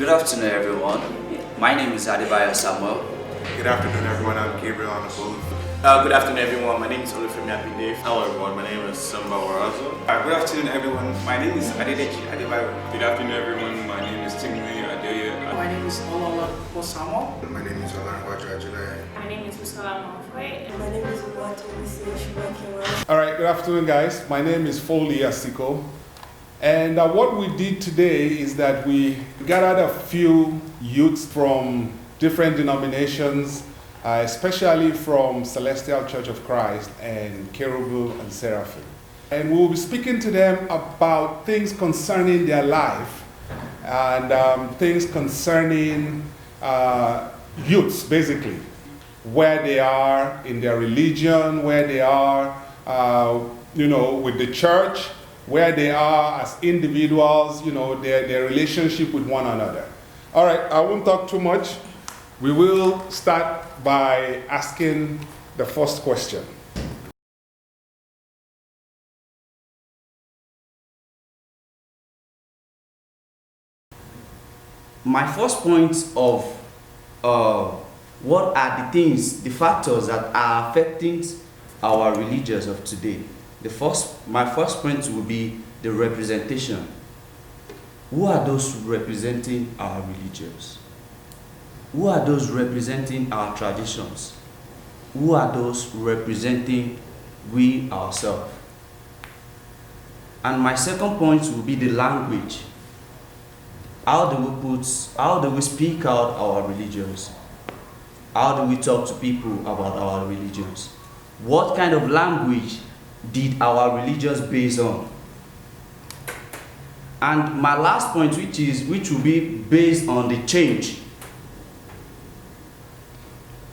Good afternoon, everyone. My name is Adebayo Samuel. Good afternoon, everyone. I'm Gabriel on the booth. Good afternoon, everyone. My name is Olufemi Abide. Hello, everyone. My name is Samba Warazo. Good afternoon, everyone. My name is Adedeji Adebayo. Good afternoon, everyone. My name is Timothy Adeye. My name is Olola Osamo. My name is Olanwaju Ajulai. My name is Musala Mafwe. My name is Uwatu. All right, good afternoon, guys. My name is Foley Asiko. And what we did today is that we gathered a few youths from different denominations, especially from Celestial Church of Christ and Cherubim and Seraphim. And we will be speaking to them about things concerning their life and things concerning youths, basically, where they are in their religion, where they are, with the church, where they are as individuals, their relationship with one another. All right, I won't talk too much. We will start by asking the first question. My first point of what are the things, the factors that are affecting our religions of today. My first point will be the representation. Who are those representing our religions? Who are those representing our traditions? Who are those representing we ourselves? And my second point will be the language. How do we speak out our religions? How do we talk to people about our religions? What kind of language did our religions based on? And my last point, which will be based on the change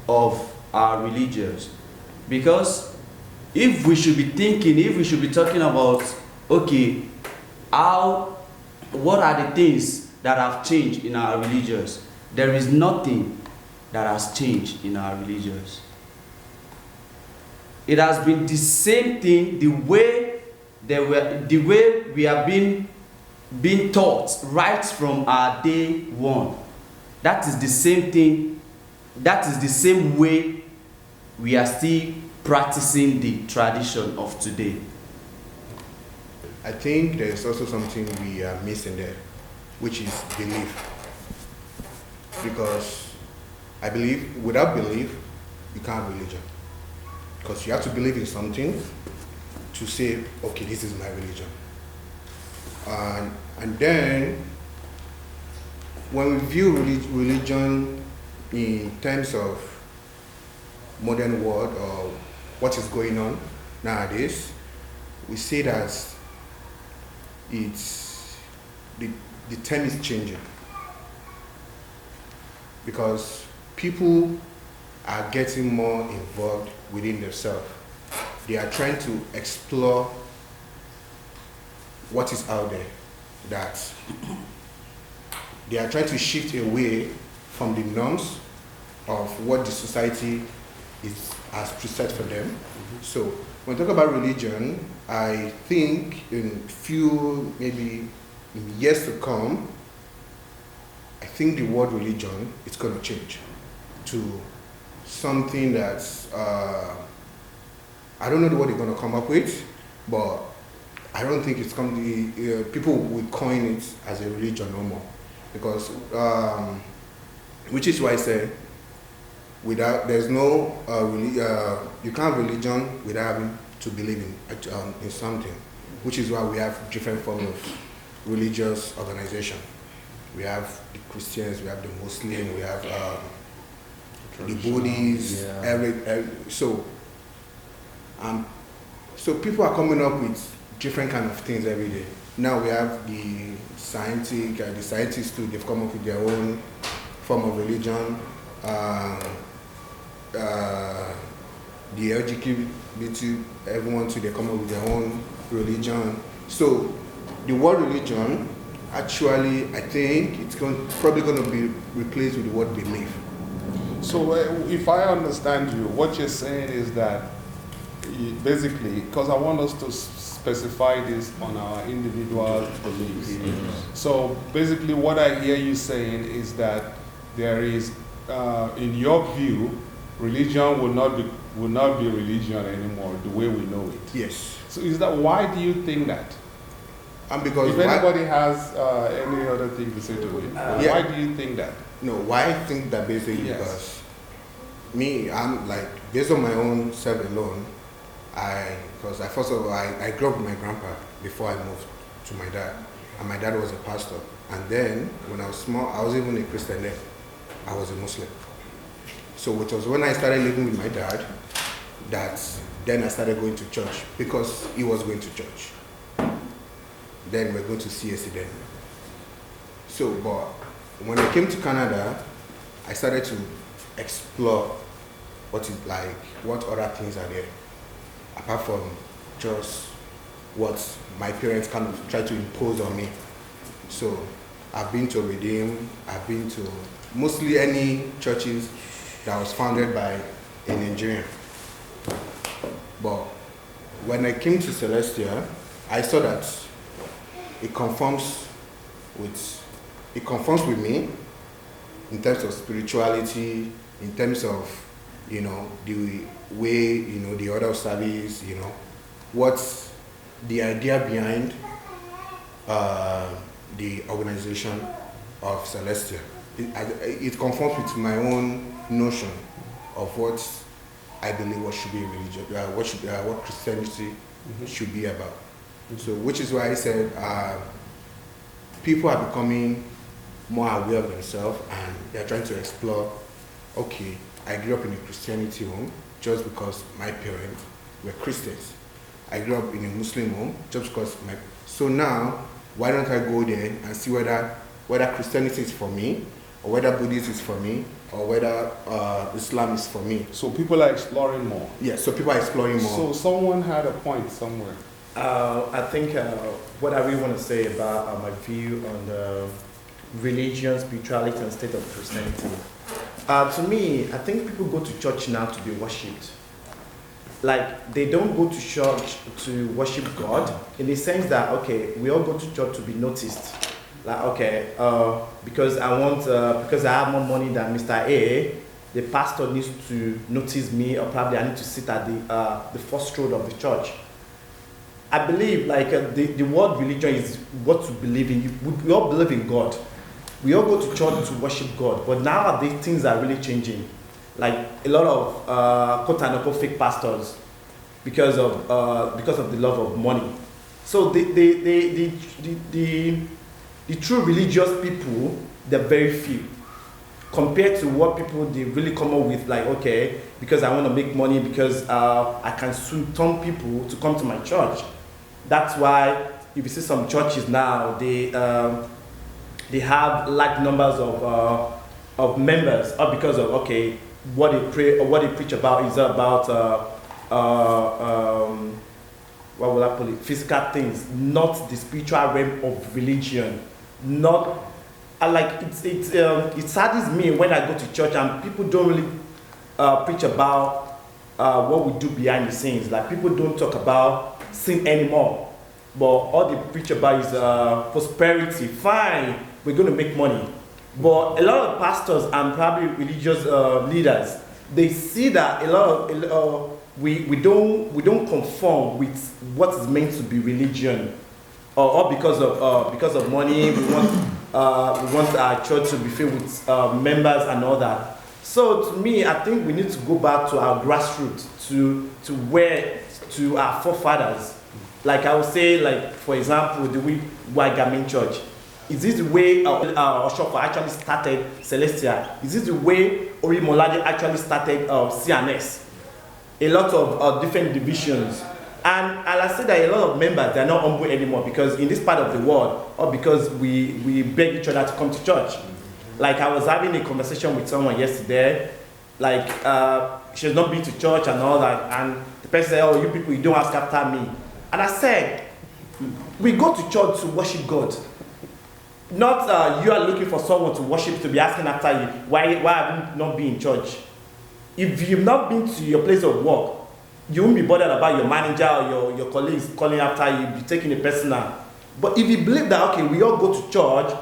of our religions. Because if we should be talking about, okay, what are the things that have changed in our religions? There is nothing that has changed in our religions. It has been the same thing, the way we have been taught right from our day one. That is the same thing. That is the same way we are still practicing the tradition of today. I think there's also something we are missing there, which is belief. Because I believe, without belief, you can't have religion. Because you have to believe in something to say, okay, this is my religion. And then, when we view religion in terms of modern world or what is going on nowadays, we say that the term is changing. Because people are getting more involved within themselves. They are trying to explore what is out there. That they are trying to shift away from the norms of what the society has preset for them. Mm-hmm. So when we talk about religion, I think in maybe in years to come, I think the word religion is going to change to something that's, I don't know what they're going to come up with, but I don't think it's people will coin it as a religion no more. Because, which is why I say, there's no, you can't have religion without having to believe in something, which is why we have different forms of religious organization. We have the Christians, we have the Muslims, we have the Buddhists, yeah. So people are coming up with different kind of things every day. Now we have the scientists too, they've come up with their own form of religion. The LGBT, everyone too, they come up with their own religion. So the word religion, actually, I think it's probably going to be replaced with the word belief. So if I understand you, what you're saying is that basically, because I want us to specify this on our individual beliefs. So basically what I hear you saying is that there is, in your view, religion will not be religion anymore the way we know it. Yes. So why do you think that? Because if anybody has any other thing to say to it, why do you think that? No, why I think that basically because I'm like, based on my own self alone, first of all, I grew up with my grandpa before I moved to my dad. And my dad was a pastor. And then when I was small, I was even a Christian then. I was a Muslim. So it was when I started living with my dad that then I started going to church because he was going to church. Then we're going to CSC then. So, but when I came to Canada, I started to explore what other things are there, apart from just what my parents kind of tried to impose on me. So, I've been to Redeem, I've been to mostly any churches that was founded by a Nigerian. But when I came to Celestia, I saw that it conforms with me in terms of spirituality, in terms of, the way, the order of service, what's the idea behind the organization of Celestia. It conforms with my own notion of what I believe what should be religion, what Christianity should be about. So, which is why I said people are becoming more aware of themselves and they're trying to explore, okay, I grew up in a Christianity home just because my parents were Christians. I grew up in a Muslim home just because so now, why don't I go there and see whether Christianity is for me, or whether Buddhism is for me, or whether Islam is for me. So people are exploring more. Yeah, so people are exploring more. So someone had a point somewhere. I think what I really want to say about my view on the religion, spirituality, and state of Christianity. To me, I think people go to church now to be worshipped. Like, they don't go to church to worship God in the sense that, okay, we all go to church to be noticed. Like, okay, because I have more money than Mr. A, the pastor needs to notice me, or probably I need to sit at the first row of the church. I believe the word religion is what to believe in. We all believe in God. We all go to church to worship God. But nowadays things are really changing. Like a lot of quote unquote fake pastors because of the love of money. So the true religious people, they're very few compared to what people they really come up with, like, okay, because I want to make money, because I can soon turn people to come to my church. That's why if you see some churches now, they have large numbers of members, or because of, okay, what they pray or what they preach about is about what will I put it? Physical things, not the spiritual realm of religion. Not like it saddens me when I go to church and people don't really preach about what we do behind the scenes. Like, people don't talk about sin anymore, but all they preach about is prosperity. Fine, we're going to make money. But a lot of pastors and probably religious leaders, they see that a lot of we don't conform with what is meant to be religion, or because of money. We want our church to be filled with members and all that. So to me, I think we need to go back to our grassroots, to our forefathers. Like I would say, like, for example, the White Garment Church. Is this the way Oshofa actually started Celestia? Is this the way Ori Molade actually started CNS? A lot of different divisions. And I say that a lot of members, they're not humble anymore, because in this part of the world, or because we beg each other to come to church. Like, I was having a conversation with someone yesterday, like, she's not been to church and all that, and the person said, oh, you people, you don't ask after me. And I said, we go to church to worship God. Not you are looking for someone to worship, to be asking after you, why have you not been in church? If you've not been to your place of work, you won't be bothered about your manager or your colleagues calling after you, be taking it personal. But if you believe that, okay, we all go to church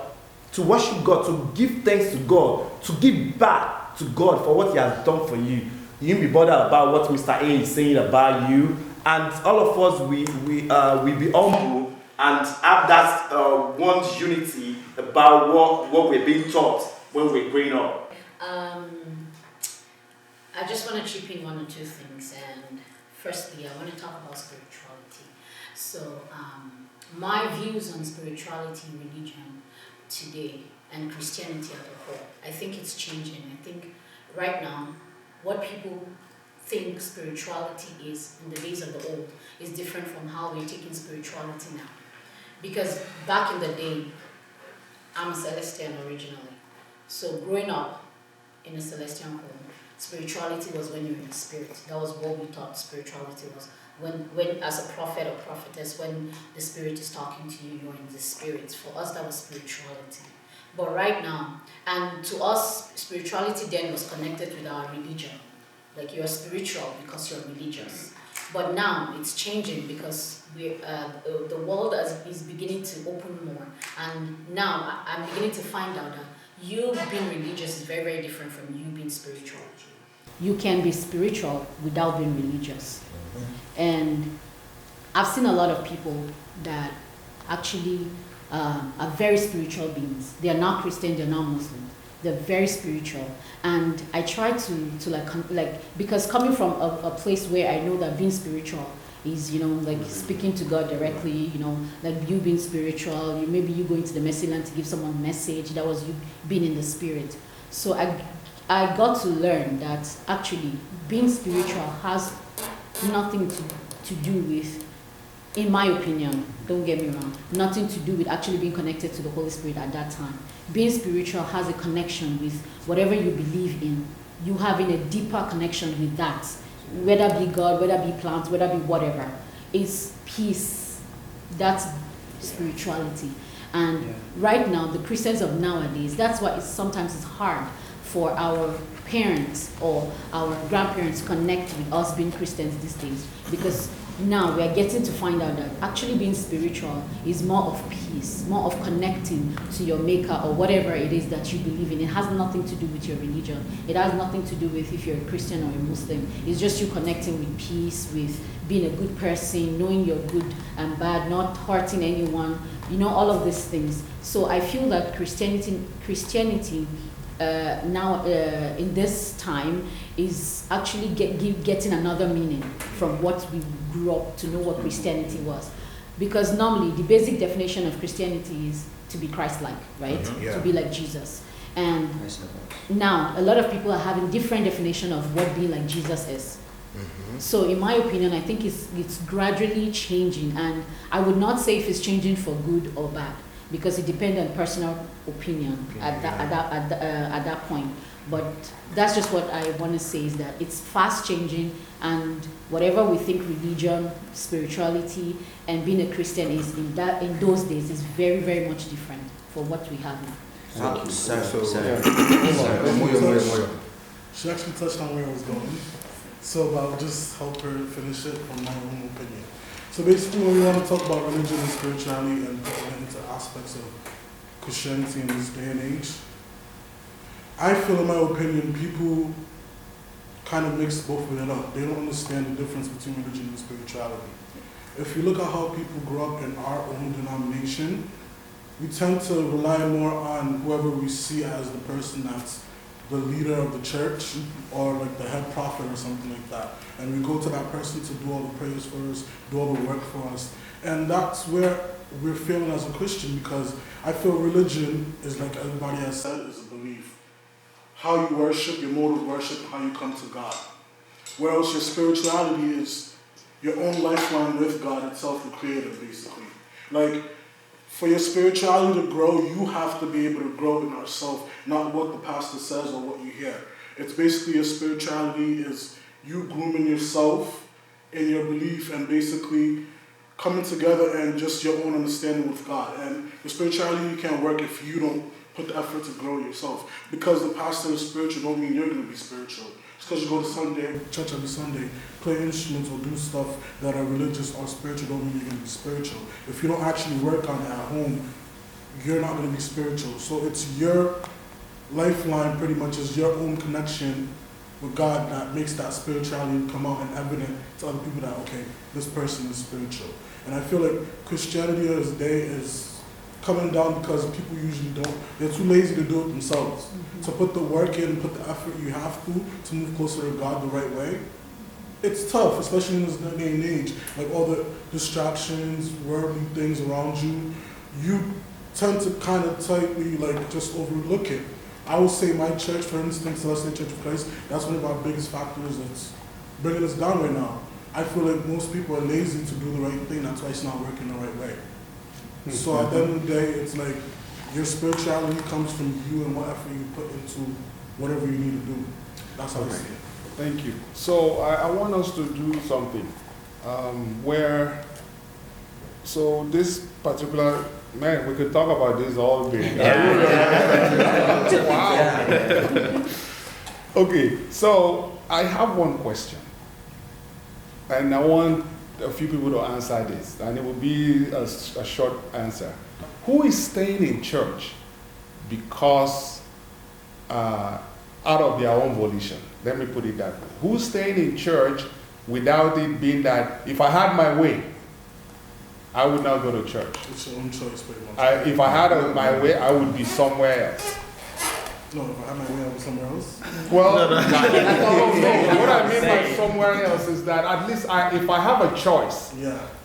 to worship God, to give thanks to God, to give back to God for what He has done for you, you won't be bothered about what Mr. A is saying about you. And all of us, we be humble and have that one unity about what we're being taught when we're growing up. I just want to chip in one or two things. And firstly, I want to talk about spirituality. So, my views on spirituality, religion today, and Christianity as a whole, I think it's changing. I think right now, what people think spirituality is in the days of the old is different from how we're taking spirituality now. Because back in the day, I'm a Celestian originally. So growing up in a Celestian home, spirituality was when you're in the spirit. That was what we thought spirituality was. When as a prophet or prophetess, when the spirit is talking to you, you're in the spirit. For us, that was spirituality. But right now, and to us, spirituality then was connected with our religion. Like you're spiritual because you're religious. But now it's changing because the world is beginning to open more. And now I'm beginning to find out that you being religious is very, very different from you being spiritual. You can be spiritual without being religious. And I've seen a lot of people that actually are very spiritual beings. They are not Christian, they're not Muslim. They're very spiritual. And I try to like because coming from a place where I know that being spiritual is, like speaking to God directly, like you being spiritual, maybe you going to the mercy land to give someone a message, that was you being in the spirit. So I got to learn that actually being spiritual has nothing to do with, in my opinion, don't get me wrong, nothing to do with actually being connected to the Holy Spirit at that time. Being spiritual has a connection with whatever you believe in. You having a deeper connection with that, whether it be God, whether it be plants, whether it be whatever. It's peace. That's spirituality. And right now, the Christians of nowadays, that's why sometimes it's hard for our parents or our grandparents to connect with us being Christians these days, because now we are getting to find out that actually being spiritual is more of peace, more of connecting to your maker or whatever it is that you believe in. It has nothing to do with your religion. It has nothing to do with if you're a Christian or a Muslim. It's just you connecting with peace, with being a good person, knowing you're good and bad, not hurting anyone, all of these things. So I feel that Christianity now in this time is actually getting another meaning from what we grew up to know what Christianity was. Because normally the basic definition of Christianity is to be Christ-like, right? To be like Jesus. And now a lot of people are having different definition of what being like Jesus is. So in my opinion, I think it's gradually changing, and I would not say if it's changing for good or bad, because it depends on personal opinion at that point. But that's just what I want to say, is that it's fast changing, and whatever we think religion, spirituality, and being a Christian is in those days is very, very much different from what we have now. Thank you. She actually touched on where I was going, so I'll just help her finish it from my own opinion. So basically, when we want to talk about religion and spirituality and putting into aspects of Christianity in this day and age, I feel, in my opinion, people kind of mix both of it up. They don't understand the difference between religion and spirituality. If you look at how people grow up in our own denomination, we tend to rely more on whoever we see as the person that's the leader of the church, or like the head prophet or something like that. And we go to that person to do all the prayers for us, do all the work for us. And that's where we're failing as a Christian, because I feel religion is, like everybody has said, is a belief. How you worship, your mode of worship, how you come to God. Whereas your spirituality is your own lifeline with God itself, the creator, basically. Like, for your spirituality to grow, you have to be able to grow in yourself, not what the pastor says or what you hear. It's basically your spirituality is you grooming yourself in your belief and basically coming together and just your own understanding with God. And your spirituality can't work if you don't put the effort to grow yourself. Because the pastor is spiritual don't mean you're going to be spiritual. just because you go to Sunday, church every Sunday, play instruments or do stuff that are religious or spiritual don't mean you're going to be spiritual. If you don't actually work on it at home, you're not going to be spiritual. So it's your lifeline pretty much is your own connection with God that makes that spirituality come out and evident to other people that, okay, this person is spiritual. And I feel like Christianity today is coming down because people usually they're too lazy to do it themselves. To put the work in, put the effort you have to move closer to God the right way. It's tough, especially in this day and age. Like all the distractions, worldly things around you, you tend to kind of tightly like just overlook it. I would say my church, for instance, Celestial Church of Christ, that's one of our biggest factors that's bringing us down right now. I feel like most people are lazy to do the right thing, that's why it's not working the right way. So at the end of the day, it's like your spirituality comes from you and what effort you put into whatever you need to do. That's how I see it. Thank you. So I want us to do something so this particular, man, we could talk about this all day. Wow. Okay, so I have one question. And I want a few people to answer this, and it will be a short answer. Who is staying in church because out of their own volition? Let me put it that way. Who's staying in church without it being that if I had my way, I would not go to church? It's your own choice, pretty much. If I had my way, I would be somewhere else. No, if I had my way, I would be somewhere else. Well, no. What I mean by somewhere else is that at least if I have a choice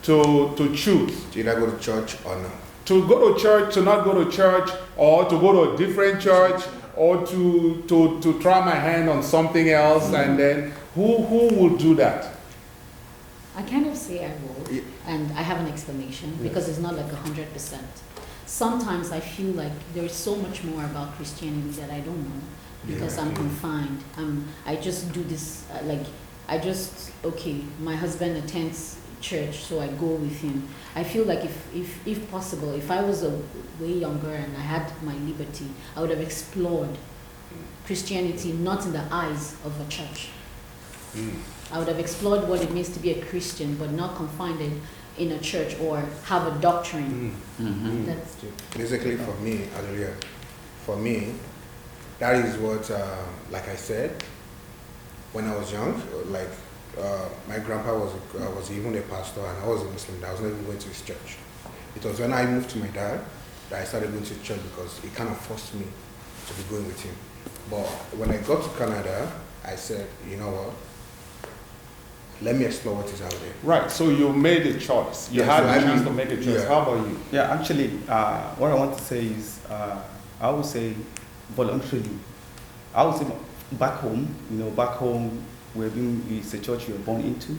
to choose. Do you not go to church or not? To go to church, to not go to church, or to go to a different church, or to try my hand on something else, and then who will do that? I kind of say I will, and I have an explanation because it's not like 100%. Sometimes I feel like there's so much more about Christianity that I don't know because I'm confined. I just do this, my husband attends church, so I go with him. I feel like if possible, if I was way younger and I had my liberty, I would have explored Christianity not in the eyes of a church. I would have explored what it means to be a Christian, but not confined in a church or have a doctrine. That's true. Basically, for me, that is what, like I said, when I was young, my grandpa was even a pastor, and I was a Muslim. I was not even going to his church. It was when I moved to my dad that I started going to church because it kind of forced me to be going with him. But when I got to Canada, I said, you know what? Let me explore what is out there. Right, so you made a choice. You had a chance to make a choice. How about you? Yeah, actually, what I want to say is, I would say voluntarily. I would say back home, it's a church you're born into.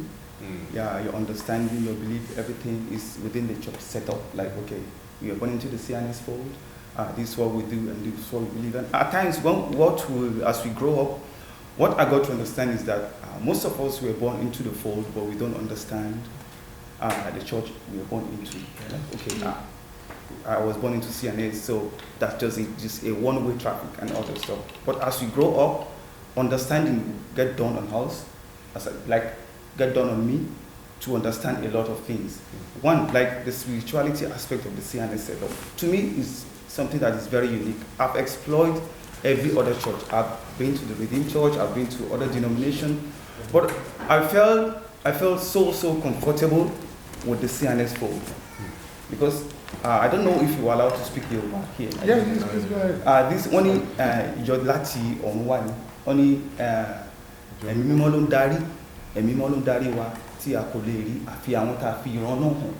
Yeah, your understanding, your belief, everything is within the church setup. Like, okay, we are born into the CNS fold. This is what we do, and this is what we believe. And at times, as we grow up, what I got to understand is that most of us were born into the fold, but we don't understand the church we were born into. Okay, I was born into CNA, so that's just a one-way traffic and all that stuff. But as we grow up, understanding get done on us, get done on me, to understand a lot of things. One, like the spirituality aspect of the CNA setup, to me is something that is very unique. I've explored every other church. I've been to the Redeemed Church, I've been to other denominations, but I felt so comfortable with the CNS fold. Because I don't know if you are allowed to speak Yoruba here. Yeah, please go ahead. This only Jodlati on one, only Ẹ̀mí mímọ́ ló ń darí wa tí a kò lè rí àfi àwọn tá a fi ìran náà hàn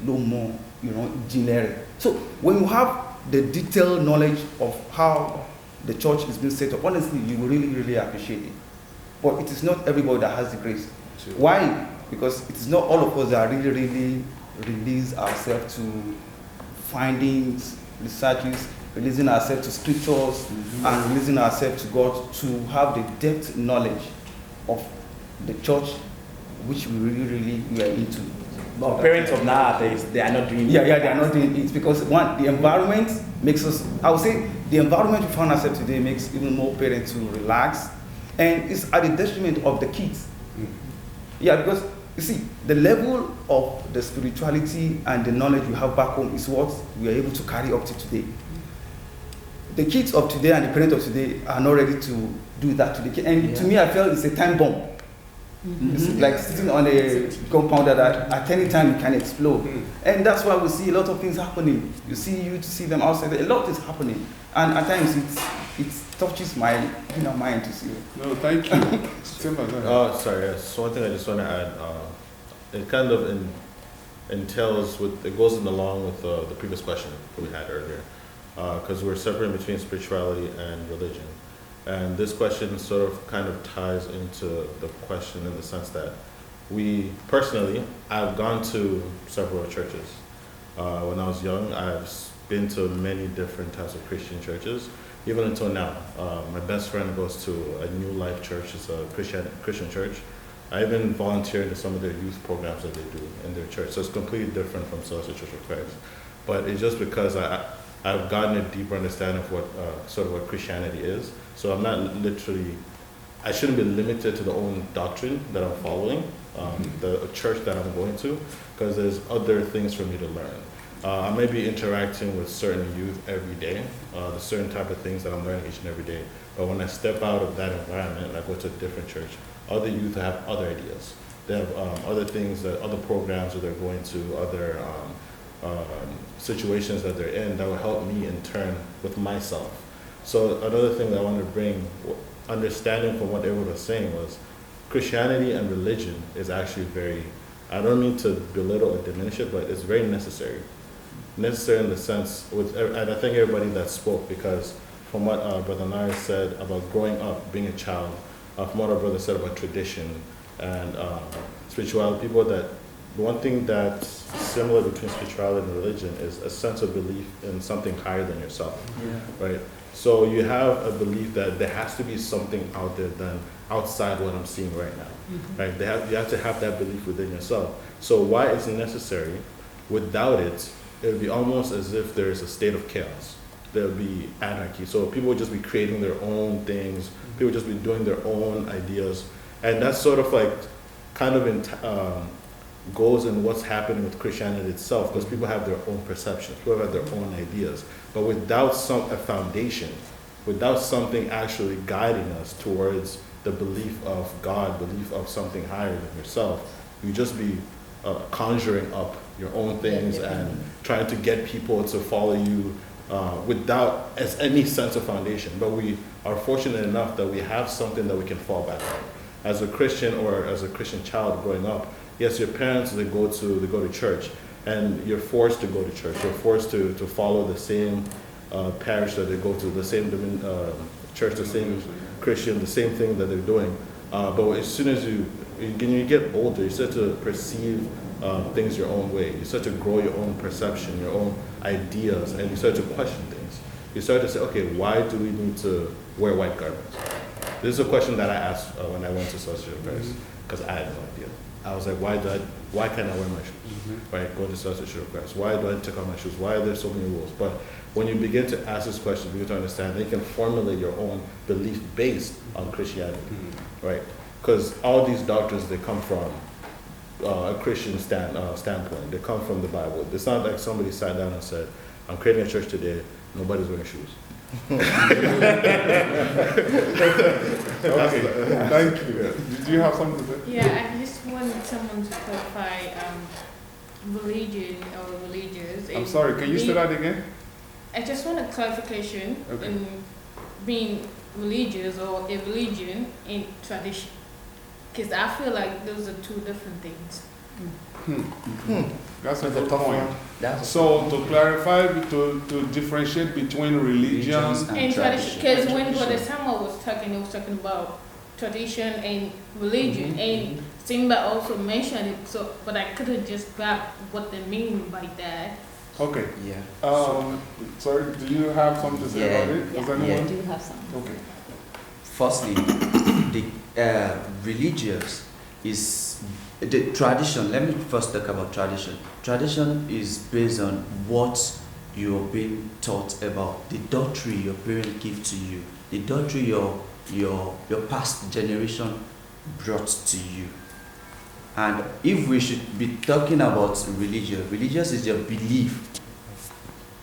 ló mọ ìran ìjìnlẹ̀ rẹ̀. So when you have the detailed knowledge of how the church is being set up, honestly, you will really appreciate it. But it is not everybody that has the grace. Sure. Why? Because it is not all of us that really release ourselves to findings, researches, releasing ourselves to scriptures, and releasing ourselves to God to have the depth knowledge of the church which we really are into. But parents of nowadays, they are not doing it. Yeah, they are not doing it because one, the environment makes us, I would say, the environment we find ourselves today makes even more parents to relax. and it's at the detriment of the kids. Yeah, because you see, the level of the spirituality and the knowledge we have back home is what we are able to carry up to today. The kids of today and the parents of today are not ready to do that to the kids. And to me, I feel it's a time bomb. It's like sitting on a compound that at any time it can explode. And that's why we see a lot of things happening. You see them outside. A lot is happening. And at times it touches my mind to see. No, thank you. Sorry, yes. One thing I just want to add, it kind of entails it goes along with the previous question that we had earlier, because we're separating between spirituality and religion. And this question sort of kind of ties into the question in the sense that I've gone to several churches. When I was young, I've been to many different types of Christian churches, even until now. My best friend goes to a New Life church. It's a Christian church. I even volunteer into some of their youth programs that they do in their church. So it's completely different from Celestial Church of Christ. But it's just because I've gotten a deeper understanding of what Christianity is. So I'm not I shouldn't be limited to the only doctrine that I'm following, the church that I'm going to, because there's other things for me to learn. I may be interacting with certain youth every day, the certain type of things that I'm learning each and every day. But when I step out of that environment and I go to a different church, other youth have other ideas. They have other things, other programs that they're going to, other situations that they're in that will help me in turn with myself. So another thing that I want to bring, understanding from what everyone was saying, was Christianity and religion is actually I don't mean to belittle or diminish it, but it's very necessary. Necessary in the sense, and I think everybody that spoke, because from what Brother Nara said about growing up, being a child, from what our brother said about tradition and spirituality, the one thing that's similar between spirituality and religion is a sense of belief in something higher than yourself, right? So you have a belief that there has to be something out there than outside what I'm seeing right now, right? You have to have that belief within yourself. So why it's necessary? Without it, it would be almost as if there is a state of chaos. There would be anarchy. So people would just be creating their own things. People would just be doing their own ideas. And that's sort of like kind of goes in what's happening with Christianity itself, because people have their own perceptions, people have their own ideas. But without a foundation, without something actually guiding us towards the belief of God, belief of something higher than yourself, you just be conjuring up your own things and trying to get people to follow you without any sense of foundation. But we are fortunate enough that we have something that we can fall back on. As a Christian or as a Christian child growing up, yes, your parents, they go to church, and you're forced to go to church. You're forced to follow the same parish that they go to, the same church, the same Christian, the same thing that they're doing. But as soon as you get older, you start to perceive things your own way. You start to grow your own perception, your own ideas, and you start to question things. You start to say, okay, why do we need to wear white garments? This is a question that I asked when I went to Celestial Christ, because I had no idea. I was like, why can't I wear my shoes? Right, go to Celestial Christ. Why do I take off my shoes? Why are there so many rules? But when you begin to ask this question, you begin to understand that you can formulate your own belief based on Christianity, right? Because all these doctrines, they come from a Christian standpoint. They come from the Bible. It's not like somebody sat down and said, I'm creating a church today, nobody's wearing shoes. Okay, thank you. Did you have something to say? Yeah, I just wanted someone to clarify religion or religious. I'm sorry, can you say that again? I just want a clarification in being religious or a religion in tradition. Because I feel like those are two different things. That's a good point. So to clarify, to differentiate between religion and tradition. Because when Brother Samuel was talking, he was talking about tradition and religion. And Simba also mentioned it, but I couldn't just grab what they mean by that. Okay. Yeah. Sorry, do you have something to say about it? Does anyone? I do have something. Okay. Firstly, the religious is the tradition. Let me first talk about tradition. Tradition is based on what you're being taught about, the doctrine your parents give to you, the doctrine your your past generation brought to you. And if we should be talking about religion, religious is your belief,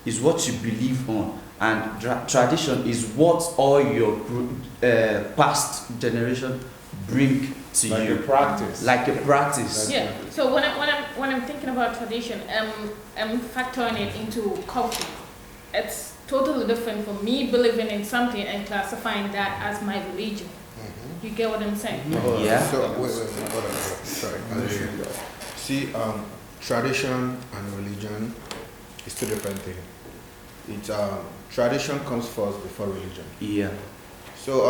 is what you believe on, and tradition is what all your past generation bring to Like you. a practice. Like a practice. Yeah. So when I'm thinking about tradition, I'm factoring it into culture. It's totally different from me believing in something and classifying that as my religion. You get what I'm saying? Yeah. So, wait, hold on. Sorry. See, tradition and religion is two different things. It's tradition comes first before religion. Yeah. So,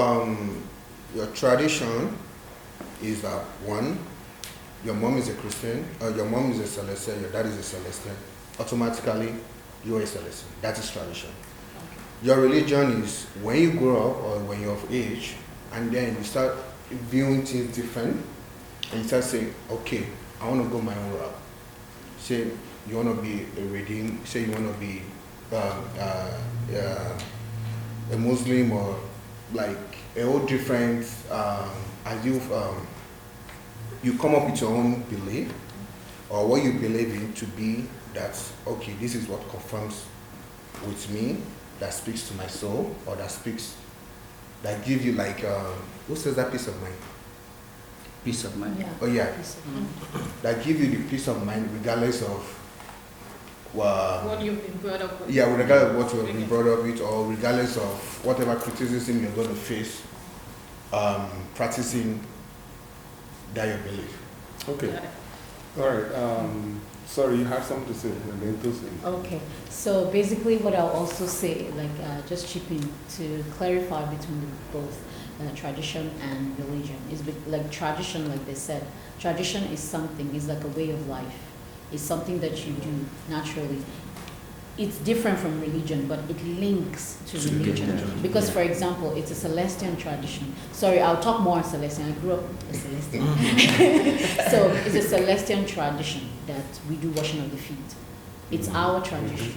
your tradition is one, your mom is a Christian, or your mom is a Celestial, your dad is a Celestial. Automatically, you are a Celestial. That is tradition. Your religion is when you grow up or when you're of age, and then you start viewing things different, and you start saying, okay, I want to go my own route. Say you want to be a redeemed, say you want to be a Muslim, or like a whole different, as you come up with your own belief, or what you believe in to be that, okay, this is what confirms with me, that speaks to my soul, or that give you like, who says that peace of mind? Peace of mind. Yeah. Oh yeah. Peace of mind. That give you the peace of mind regardless of What you've been brought up with. yeah, regardless of what you have been brought up with, or regardless of whatever criticism you're going to face, practicing that you believe. Okay. All right. Sorry, you have something to say. Okay, so basically what I'll also say, like just chip in to clarify between both tradition and religion, is like tradition, like they said, tradition is something, is like a way of life. It's something that you do naturally. It's different from religion, but it links to religion. Because, for example, it's a Celestian tradition. Sorry, I'll talk more on Celestian. I grew up a Celestian. So it's a Celestian tradition that we do washing of the feet. It's our tradition.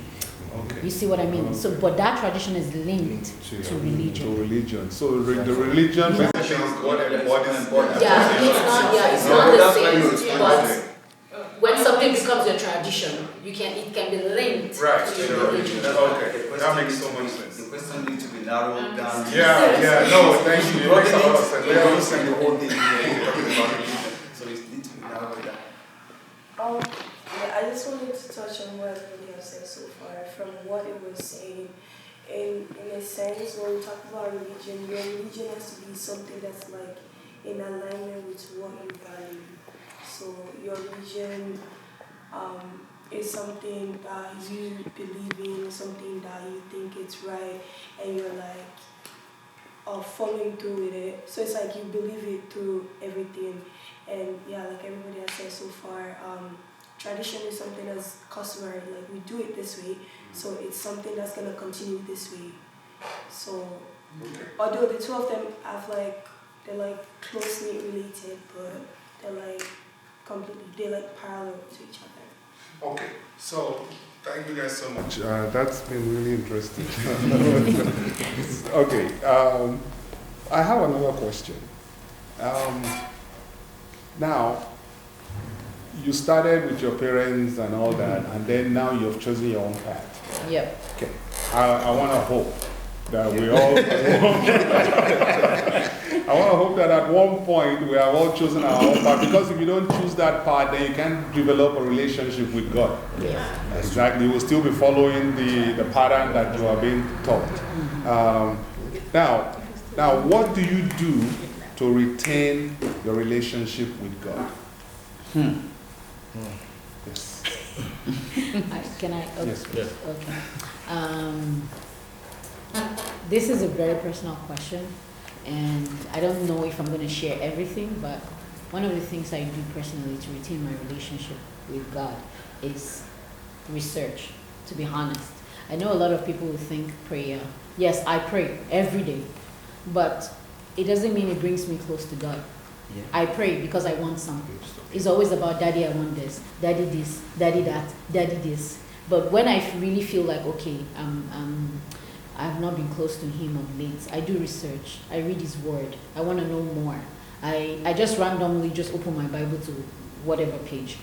Okay. You see what I mean? So, but that tradition is linked to religion. To religion. So the religion basically is what embodies. Yeah, it's not the same, but when something becomes your tradition, it can be linked to your religion. Okay, that makes so much sense. The question needs to be narrowed down. No, thank you. It makes a lot of sense. We are using the whole thing here, talking about religion, so it needs to be narrowed down. Yeah, I just wanted to touch on what everybody has said so far, from what it was saying. In a sense, when we talk about religion, your religion has to be something that's like in alignment with what you value. So your religion is something that you believe in, something that you think it's right, and you're like following through with it. So it's like you believe it through everything. And yeah, like everybody has said so far, tradition is something that's customary, like we do it this way, so it's something that's gonna continue this way. So although the two of them they're like closely related, but they're like parallel to each other. Okay, so thank you guys so much. That's been really interesting. Okay, I have another question. Now, you started with your parents and all that, and then now you've chosen your own path. Yep. Okay, I want to hope that we all, I want to hope that at one point we have all chosen our own path, because if you don't choose that path, then you can't develop a relationship with God. Yeah. Exactly, you will still be following the pattern that you are being taught. Now, what do you do to retain your relationship with God? Yes. Can I? Okay. Yes. Okay. This is a very personal question, and I don't know if I'm going to share everything, but one of the things I do personally to retain my relationship with God is research, to be honest. I know a lot of people who think prayer. Yes, I pray every day, but it doesn't mean it brings me close to God. Yeah. I pray because I want something. It's always about, Daddy, I want this, Daddy that, Daddy this. But when I really feel like, okay, I've not been close to him of late. I do research. I read his word. I want to know more. I just randomly just open my Bible to whatever page.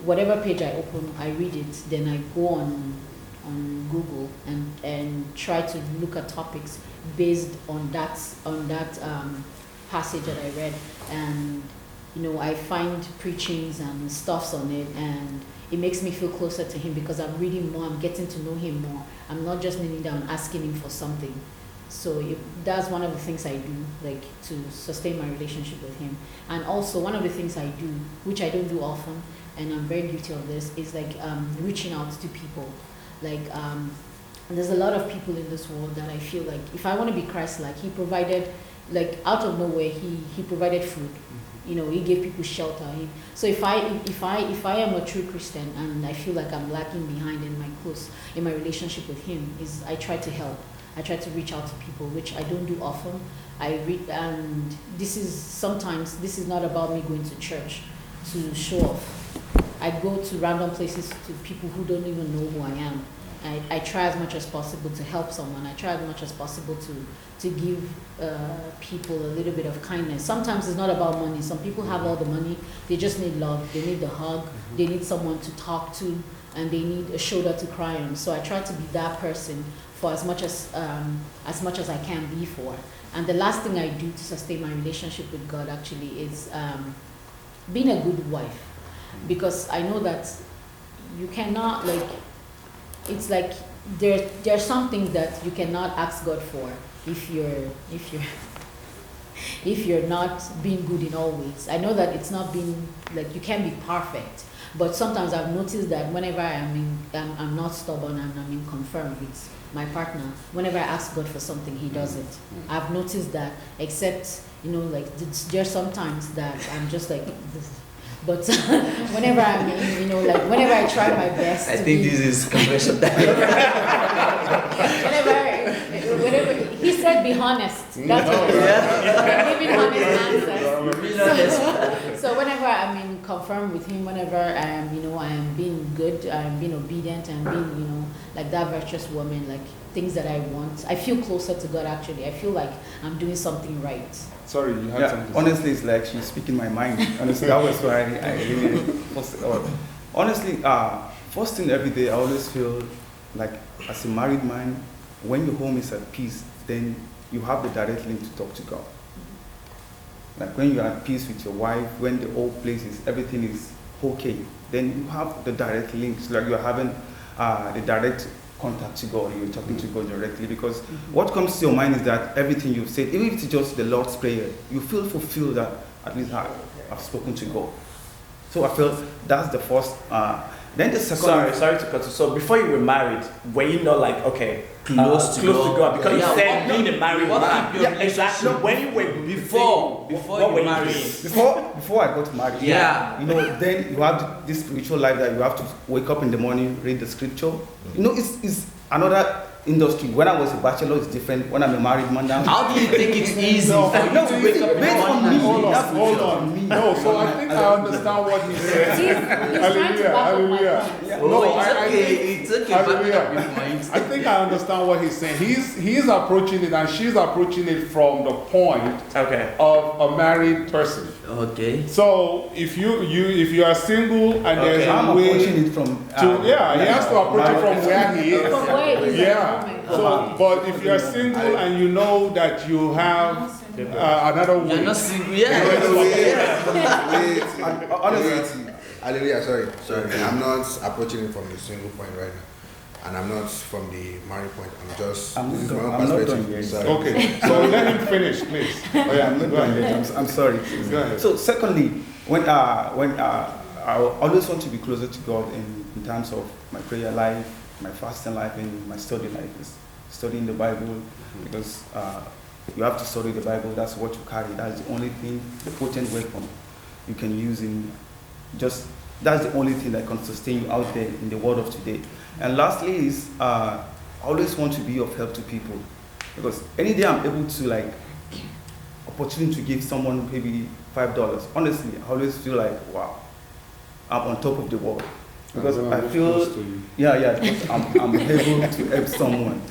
Whatever page I open, I read it. Then I go on Google and try to look at topics based on that passage that I read. And I find preachings and stuffs on it, and it makes me feel closer to him because I'm reading more, I'm getting to know him more. I'm not just kneeling down asking him for something. So that's one of the things I do, like to sustain my relationship with him. And also one of the things I do, which I don't do often, and I'm very guilty of this, is like reaching out to people. Like there's a lot of people in this world that I feel like if I want to be Christ-like, he provided, like out of nowhere, he provided food. He gave people shelter. So if I am a true Christian and I feel like I'm lacking behind in my relationship with him, is I try to help. I try to reach out to people, which I don't do often. And this is not about me going to church to show off. I go to random places to people who don't even know who I am. I try as much as possible to help someone. I try as much as possible to give people a little bit of kindness. Sometimes it's not about money. Some people have all the money. They just need love. They need the hug. They need someone to talk to, and they need a shoulder to cry on. So I try to be that person for as much as I can be for. And the last thing I do to sustain my relationship with God actually is being a good wife, because I know that you cannot it's like there's something that you cannot ask God for if you're not being good in all ways. I know that it's not being like you can't be perfect, but sometimes I've noticed that whenever I'm not stubborn and I'm in confirmed with my partner, whenever I ask God for something, he does it. I've noticed that, except there's sometimes that I'm just like this. But whenever whenever I try my best. I think this is confession time. whenever he said, be honest. That's what he said. Giving honest answers. So whenever I'm in confirm with him, whenever I am being good, I'm being obedient, and being like that virtuous woman, like things that I want, I feel closer to God. Actually, I feel like I'm doing something right. Sorry, you had something. Honestly, it's like she's speaking my mind. Honestly, that was why I really honestly, first thing every day, I always feel like as a married man, when your home is at peace, then you have the direct link to talk to God. Like when you're at peace with your wife, when the whole place everything is okay, then you have the direct links. Like you're having the direct contact to God, you're talking to God directly, because what comes to your mind is that everything you've said, even if it's just the Lord's Prayer, you feel fulfilled that at least I've spoken to God. So I feel that's the first. Then the second. Sorry to cut you. So before you were married, were you not like close to God? Because you said being a married man. Exactly. When you were before you married. Before I got married. Yeah. Then you have this spiritual life that you have to wake up in the morning, read the scripture. It's another industry. When I was a bachelor, it's different. When I'm a married man now. How do you think it's easy for you to wake up in the morning? Hold on. No, so I think I understand what he's saying. Hallelujah. No, it's okay. Hallelujah. I think I understand what he's saying. He's approaching it and she's approaching it from the point of a married person. Okay. So if you are single and there's I'm a way approaching it from he has to approach it from where he is. From where he is. Yeah. So, but if you are single and you know that you have another way. You're not single, Honestly, hallelujah, sorry. I'm not approaching it from the single point right now. And I'm not from the married point. This is my own perspective. Okay, so let him finish, please. I'm sorry. Go ahead. So secondly, when I always want to be closer to God in terms of my prayer life, my fasting life, and my study life, is studying the Bible, because you have to study the Bible. That's what you carry. That's the only thing, the potent weapon you can use that's the only thing that can sustain you out there in the world of today. And lastly is, I always want to be of help to people, because any day I'm able to opportunity to give someone maybe $5, honestly, I always feel like, wow, I'm on top of the world. Because I feel, because I'm able to help someone.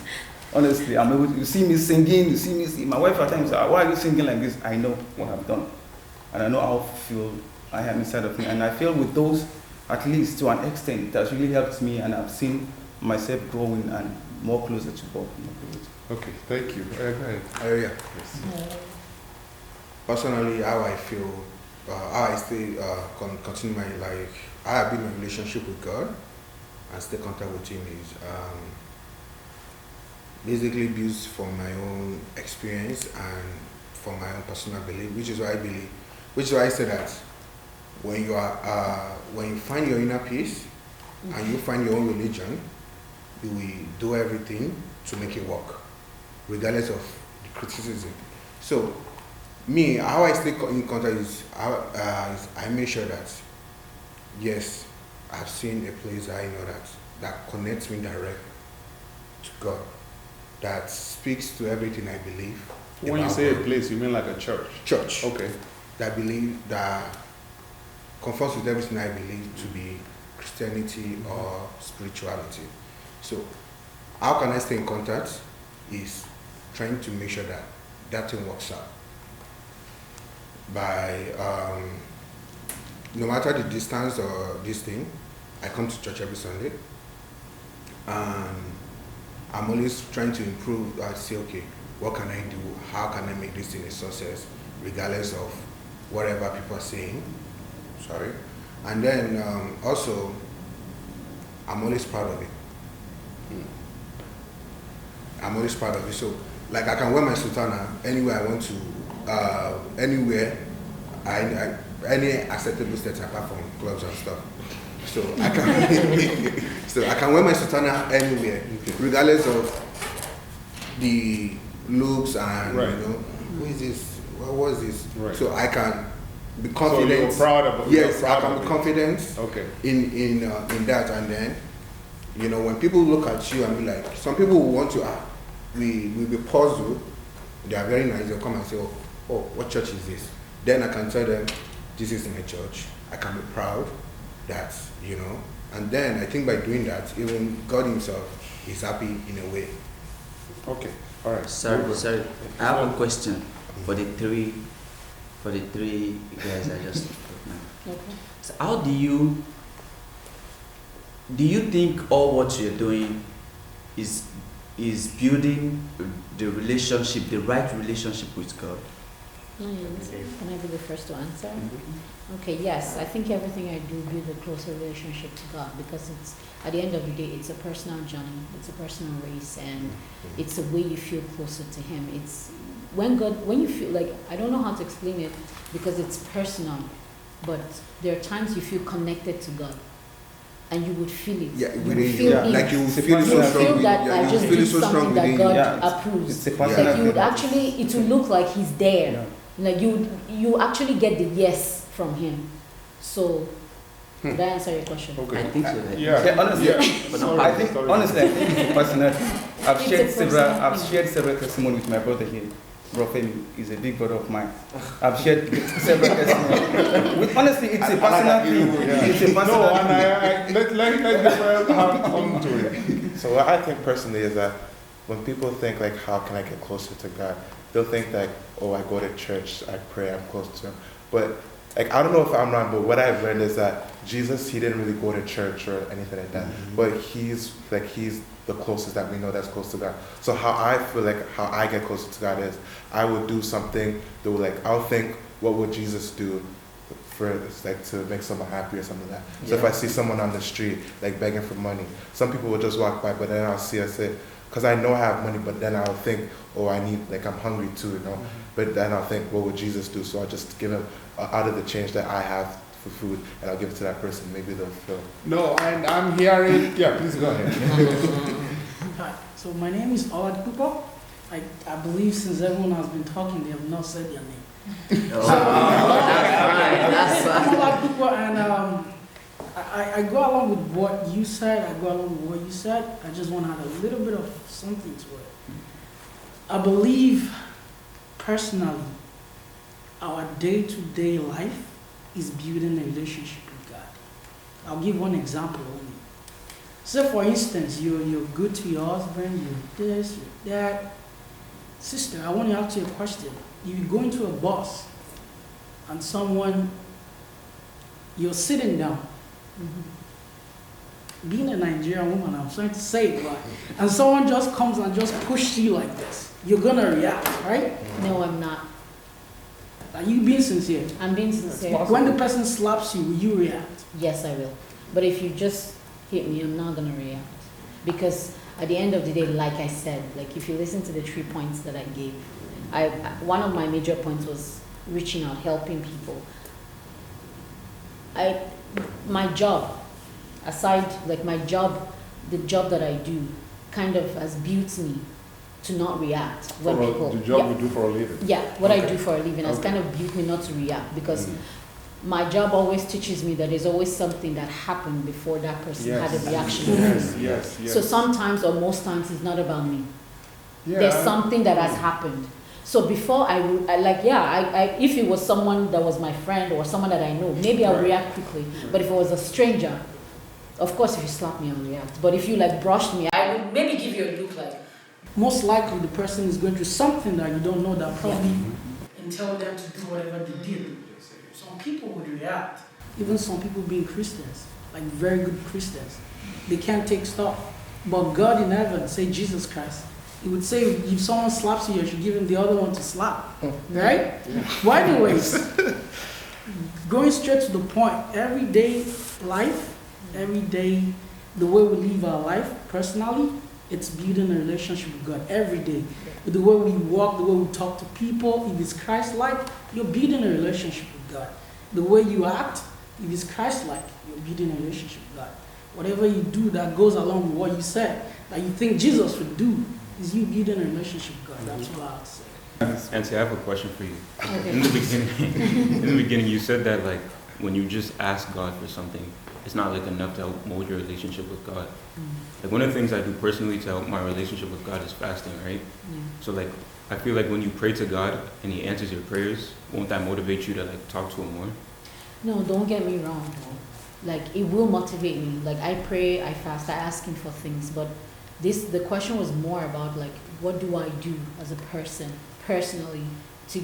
Honestly, I'm able to, you see me singing, you see me sing. My wife at times says, why are you singing like this? I know what I've done. And I know how fulfilled I am inside of me. And I feel with those, at least to an extent, it has really helped me, and I've seen myself growing and more closer to God. Okay, thank you. Go ahead. Yeah. Yes. Personally, how I feel, how I stay, continue my life, I have been in a relationship with God and stay contact with Him is basically built from my own experience and from my own personal belief, which is why I say that when you find your inner peace and you find your own religion, you will do everything to make it work, regardless of the criticism. So, me, how I stay in contact is I make sure that, yes, I've seen a place I know that connects me direct to God, that speaks to everything I believe. When you say God. a place, you mean like a church? Church. Okay. That conforms with everything I believe to be Christianity or spirituality. So, how can I stay in contact? Is trying to make sure that that thing works out. By no matter the distance or this thing, I come to church every Sunday. And I'm always trying to improve. I say, okay, what can I do? How can I make this thing a success, regardless of whatever people are saying? Sorry. And then also, I'm always proud of it. I'm always proud of it. So, like, I can wear my sultana anywhere I want to, anywhere, any acceptable state apart from clubs and stuff. So I can wear my sultana anywhere, regardless of the looks and right. You know, who is this? What was this? Right. So I can be confident. So you're proud of it. Yes, I can be confident. Okay. In that, and then, you know, when people look at you and be like, some people will want to we be puzzled. They are very nice. They'll come and say, oh, what church is this? Then I can tell them, this is my church. I can be proud that, you know. And then I think by doing that, even God Himself is happy in a way. Okay. All right. Sorry. I have a question for the three guys I just put now. Okay. So how do you think all what you're doing is building the relationship, the right relationship with God? Can I be the first to answer? Okay, yes. I think everything I do build a closer relationship to God, because it's, at the end of the day, it's a personal journey, it's a personal race, and it's a way you feel closer to Him. It's when you feel like, I don't know how to explain it because it's personal, but there are times you feel connected to God. And you would feel it. Yeah, you would feel it. like you would feel You so feel strong. that I just did something that God approves. It's a Like personal you would thing. actually, it would look like He's there. Yeah. Like you actually get the yes from Him. So, did I answer your question? Okay. I think so. Yeah. Honestly, But not I think it's a personal thing. I've It's shared a several. personal I've thing. shared several testimonies with my brother here. Bro Femi is a big brother of mine. I've shared several testimonies. Honestly, it's a personal thing. It's a personal No, thing. and let the friends come to it. So what I think personally is that when people think like, how can I get closer to God? They'll think like, oh, I go to church, I pray, I'm close to Him. But like, I don't know if I'm wrong, but what I've learned is that Jesus, He didn't really go to church or anything like that. But He's the closest that we know that's close to God. So how I feel like how I get closer to God is I would do something that would like, I'll think, what would Jesus do for like to make someone happy or something like that. So if I see someone on the street like begging for money, some people will just walk by, but then I'll see, I say, because I know I have money, but then I'll think, oh, I need, like I'm hungry too, you know. But then I'll think, what would Jesus do? So I'll just give him out of the change that I have for food, and I'll give it to that person. Maybe they'll feel. No, and I'm hearing. Yeah, please go ahead. Hi, so my name is Awad Kupo. I believe since everyone has been talking, they have not said their name. That's I'm Awad Kupo, and I go along with what you said. I go along with what you said. I just want to add a little bit of something to it. I believe, personally, our day-to-day life is building a relationship with God. I'll give one example only. Say for instance, you're good to your husband, you're this, you're that. Sister, I want to ask you a question. If you go into a bus and you're sitting down, being a Nigerian woman, I'm sorry to say it, but, and someone just comes and just pushes you like this, you're gonna react, right? No, I'm not. Are you being sincere? I'm being sincere. When the person slaps you, will you react? Yes, I will. But if you just hit me, I'm not gonna react. Because at the end of the day, like I said, like if you listen to the 3 points that I gave, one of my major points was reaching out, helping people. My job, aside, like my job, the job that I do, kind of has built me to not react when people. The job you do for a living. Yeah, what I do for a living has kind of built me not to react, because my job always teaches me that there's always something that happened before that person had a reaction. Yes. So sometimes or most times it's not about me. There's something that has happened. So before if it was someone that was my friend or someone that I know, maybe I'll react quickly. But if it was a stranger, of course if you slap me, I'll react. But if you like brushed me, I would maybe give you a look like. Most likely the person is going through something that you don't know that probably entail them to do whatever they did. Some people would react. Even some people being Christians, like very good Christians, they can't take stuff. But God in heaven, say Jesus Christ, He would say if someone slaps you, you should give him the other one to slap. Right? Well, anyways, going straight to the point, everyday life, every day, the way we live our life personally, it's building a relationship with God every day. With the way we walk, the way we talk to people, if it's Christ-like, you're building a relationship with God. The way you act, if it's Christ-like, you're building a relationship with God. Whatever you do that goes along with what you said, that you think Jesus would do, is you building a relationship with God. That's what I would say. Nancy, I have a question for you. Okay. In the beginning, you said that like when you just ask God for something, it's not like enough to help mold your relationship with God. Like one of the things I do personally to help my relationship with God is fasting, right? So like I feel like when you pray to God and He answers your prayers, won't that motivate you to like talk to Him more? No, don't get me wrong. Like it will motivate me. Like I pray, I fast, I ask Him for things, but the question was more about like what do I do as a person personally to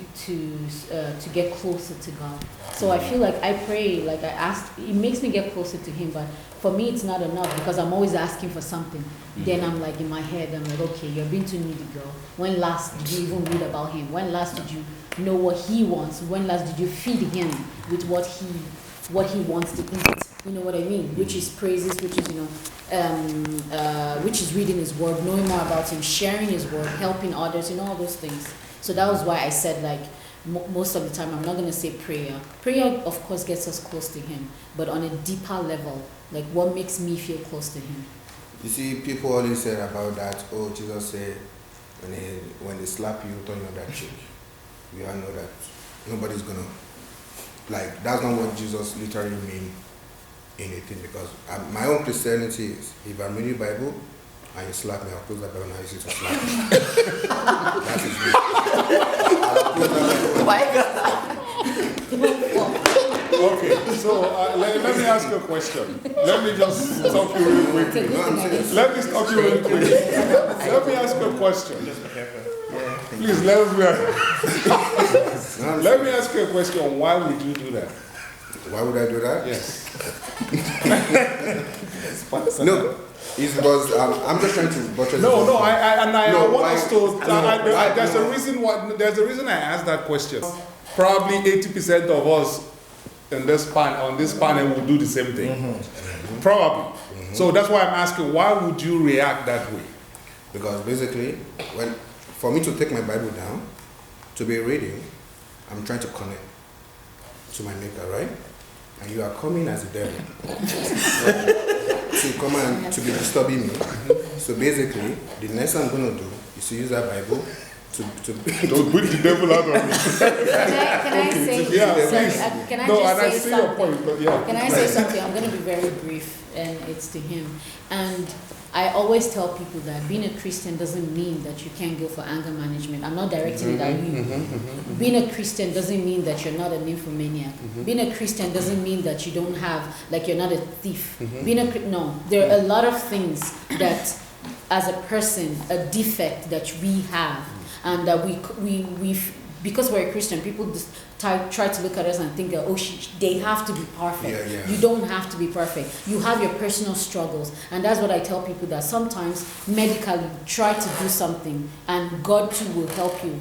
get closer to God. So I feel like I pray, like I ask, it makes me get closer to Him, but for me it's not enough because I'm always asking for something. Then I'm like in my head, I'm like, okay, you're being too needy, girl. When last did you even read about Him? When last did you know what He wants? When last did you feed Him with what He wants to eat? You know what I mean? Which is praises, which is, which is reading His Word, knowing more about Him, sharing His Word, helping others, all those things. So that was why I said, like, most of the time, I'm not going to say prayer. Prayer, of course, gets us close to Him, but on a deeper level, like, what makes me feel close to Him? You see, people always say about that, oh, Jesus said, when they slap you, turn your other cheek. We all know that nobody's going to, like, that's not what Jesus literally means in anything, because my own Christianity is, if I'm reading the Bible, and you slap me, I'll close the Bible and I use it to slap you. That is me. Okay, so let me ask you a question. Let me just stop you real quickly. Let me stop you real quickly. Let me ask you a question. Please, let me ask you a question. Why would you do that? Why would I do that? Yes. No. It's because I'm just trying to buttress. I want us to. There's a reason I asked that question. Probably 80% of us on this panel will do the same thing. Probably. So that's why I'm asking. Why would you react that way? Because basically, for me to take my Bible down, to be reading, I'm trying to connect to my Maker, right? And you are coming as a devil to come and to be disturbing me. So basically, the next thing I'm going to do is to use that Bible to don't put the devil out of me. Can I say something? Can I just say something? Your point, but yeah. Can I say something? I'm going to be very brief, and it's to him. And I always tell people that being a Christian doesn't mean that you can't go for anger management. I'm not directing it at you. Being a Christian doesn't mean that you're not a nymphomaniac. Being a Christian doesn't mean that you don't have, like you're not a thief. No, there are a lot of things that, as a person, a defect that we have, and that we because we're a Christian, people just try to look at us and think that, oh, they have to be perfect. You don't have to be perfect. You have your personal struggles. And that's what I tell people, that sometimes medically try to do something and God too will help you.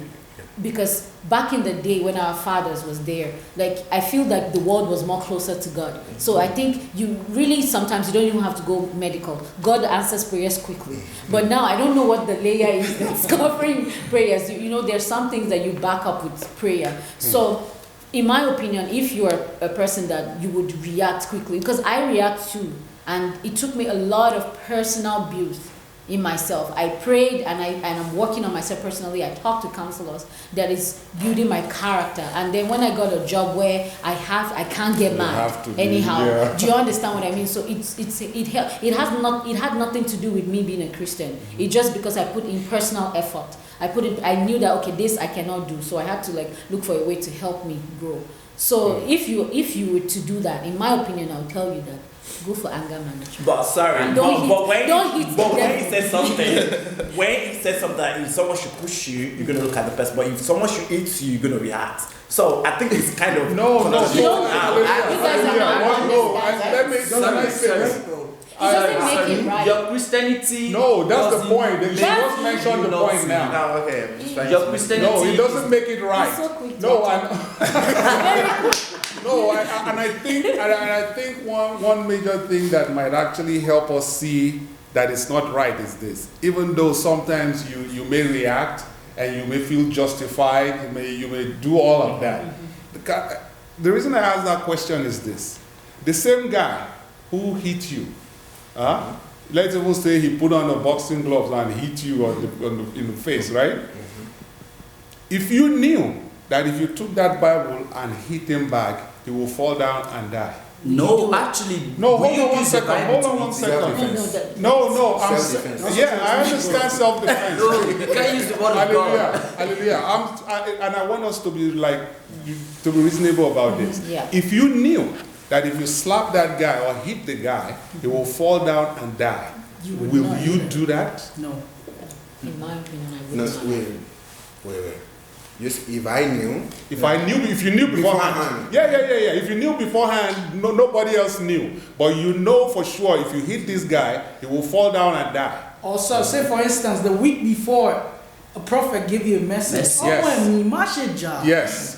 Because back in the day when our fathers was there, like I feel like the world was more closer to God. So I think you really sometimes you don't even have to go medical. God answers prayers quickly. But now I don't know what the layer is that's covering prayers. You know, there's some things that you back up with prayer. So in my opinion, if you are a person that you would react quickly, because I react too, and it took me a lot of personal abuse in myself. I prayed and I'm working on myself personally. I talk to counselors that is building my character. And then when I got a job where I can't get mad anyhow. Do you understand what I mean? So it had nothing to do with me being a Christian. It's just because I put in personal effort. I knew that, okay, this I cannot do. So I had to look for a way to help me grow. So if you were to do that, in my opinion, I'll tell you that go for anger management. But sorry, but when he says something, if someone should push you, you're gonna look at the person. But if someone should hit you, you're gonna react. So I think it's kind of let me say this. Your Christianity. No, that's the point. They just mentioned the point now. No, okay. Your Christianity. No, it doesn't make it right. And I think one major thing that might actually help us see that it's not right is this. Even though sometimes you may react and you may feel justified, you may do all of that. The reason I ask that question is this. The same guy who hit you, let's even say he put on the boxing gloves and hit you in the face, right? If you knew that if you took that Bible and hit him back, he will fall down and die. No, actually. No, hold on one second. No, I understand self-defense. No, you can't use the word of God. Hallelujah. And I want us to be reasonable about this. Yeah. If you knew that if you slap that guy or hit the guy, he will fall down and die, will you do that? No. In my opinion, I would not. Wait. Yes, if you knew beforehand. Yeah. If you knew beforehand, nobody else knew. But you know for sure if you hit this guy, he will fall down and die. Also, say for instance, the week before, a prophet gave you a message. Yes.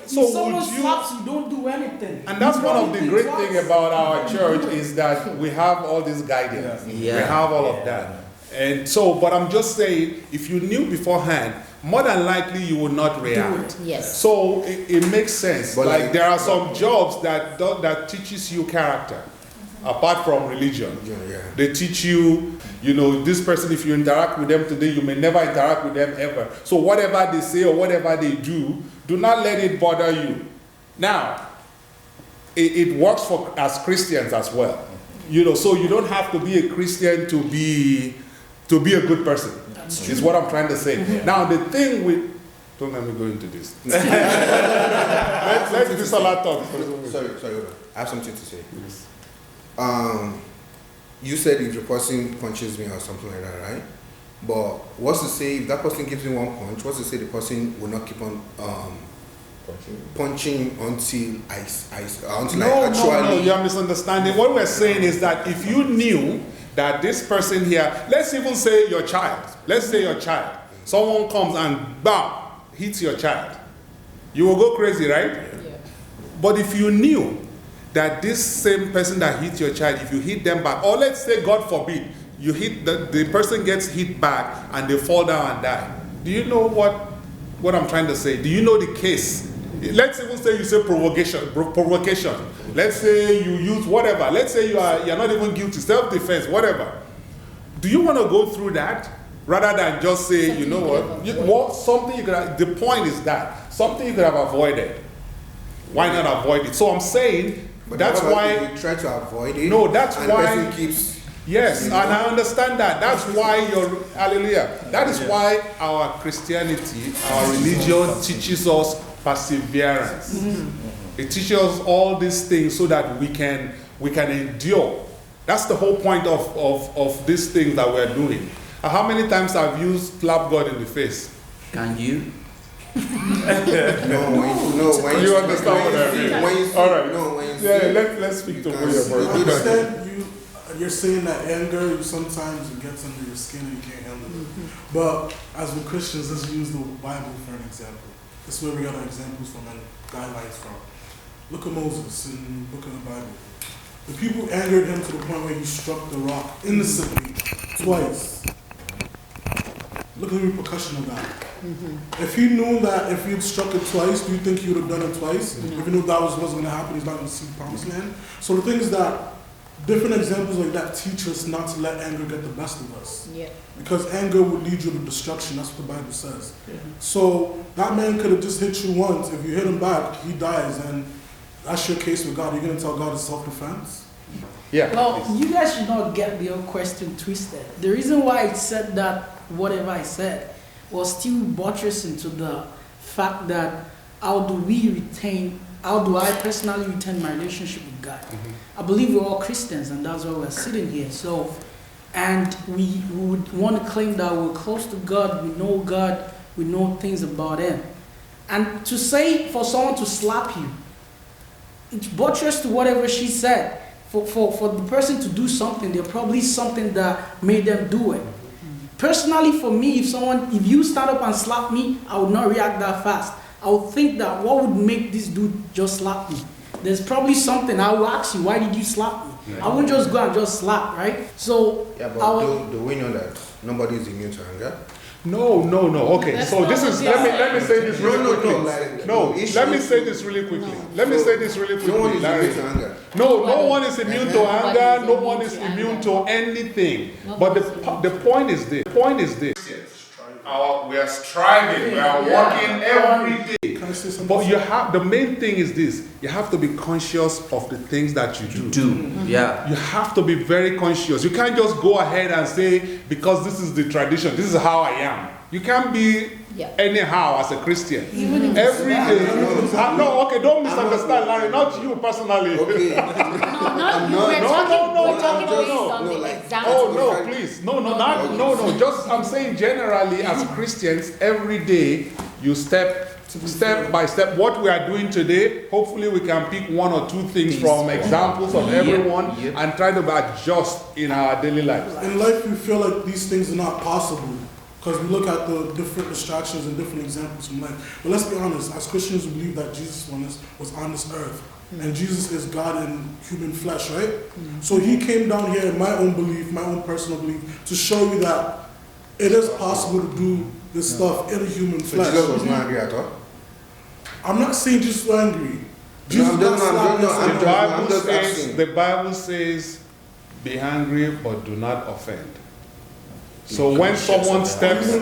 So someone slaps you, don't do anything. And that's one of the great things about our church is that we have all this guidance. We have all of that. And so, but I'm just saying, if you knew beforehand, more than likely you would not react. Yes. So it makes sense. But there are some jobs that teaches you character, apart from religion. They teach you, this person, if you interact with them today, you may never interact with them ever. So whatever they say or whatever they do not let it bother you. Now, it works for as Christians as well. So you don't have to be a Christian to be a good person. Is what I'm trying to say. Now the thing with, don't let me go into this. let's do some talk. Sorry, I have something to say. Yes. You said if the person punches me or something like that, right? But what's to say if that person gives me one punch? What's to say the person will not keep on punching until No, you're misunderstanding. What we're saying is that if you knew that this person here, let's even say your child, someone comes and bam, hits your child, you will go crazy, right? Yeah. But if you knew that this same person that hit your child, if you hit them back, or let's say, God forbid, you hit the person gets hit back and they fall down and die. Do you know what I'm trying to say? Do you know the case? Let's even say you say provocation. Let's say you use whatever. Let's say you're not even guilty, self-defense, whatever. Do you want to go through that rather than just say, something the point is that something you could have avoided. Why not avoid it? So I'm saying But That's however, why- if you try to avoid it. No, that's and the why- person keeps. Yes, and I understand that. That's why your hallelujah. That is why our Christianity, our religion teaches us perseverance. It teaches us all these things so that we can endure. That's the whole point of these things that we're doing. How many times have you slapped God in the face? Can you? When you understand what I mean. When you see, All right. no, when you see, Let's speak to you William can I first. understand you're saying that anger sometimes it gets under your skin and you can't handle it. But as with Christians, let's use the Bible for an example. This is where we got our examples from and guidelines from. Look at Moses in the book of the Bible. The people angered him to the point where he struck the rock innocently twice. Look at the repercussion of that. If he knew that if he had struck it twice, do you think he would have done it twice? If he knew that wasn't going to happen, he's not going to see the promised land. So the thing is that different examples like that teach us not to let anger get the best of us. Yeah. Because anger will lead you to destruction. That's what the Bible says. So that man could have just hit you once. If you hit him back, he dies. And that's your case with God. You're going to tell God it's self-defense? Yeah. Well, you guys should not get the old question twisted. The reason why I said that, whatever I said, was still buttressing to the fact that how do I personally retain my relationship with God? I believe we're all Christians, and that's why we're sitting here. So, and we would want to claim that we're close to God, we know things about Him. And to say for someone to slap you, it's buttressed to whatever she said. For the person to do something, there's probably something that made them do it. Personally, for me, if you stand up and slap me, I would not react that fast. I would think that what would make this dude just slap me? There's probably something. I will ask you, why did you slap me? I wouldn't just go and just slap, right? So yeah, but do we know that nobody is immune to anger? No. Okay, That's so not this what is. they Let me said. say this really quickly. Let me say this really quickly. No one is Larry. immune to anger. No one is immune to Nobody anger. is No immune one is to immune anger. to anything. Nobody is But the point is this. We are striving. We are working every day. Can I say something? But you have the main thing is this. You have to be conscious of the things that you do. Yeah. You have to be very conscious. You can't just go ahead and say, because this is the tradition, this is how I am. You can't be anyhow as a Christian. Every day. Don't misunderstand, Larry. Not you personally. Okay. We're talking based on the example. Oh no, please. No. Just I'm saying generally as Christians, every day you step by step. What we are doing today, hopefully we can pick one or two things from examples of everyone and try to adjust in our daily lives. In life, we feel like these things are not possible because we look at the different distractions and different examples from life. But let's be honest, as Christians, we believe that Jesus was on this earth. And Jesus is God in human flesh, right? So he came down here, in my own belief, my own personal belief, to show you that it is possible to do this stuff in a human flesh. Jesus was not angry at all? I'm not saying Jesus was angry. Jesus got slapped. The Bible says, be angry but do not offend. So when someone steps, you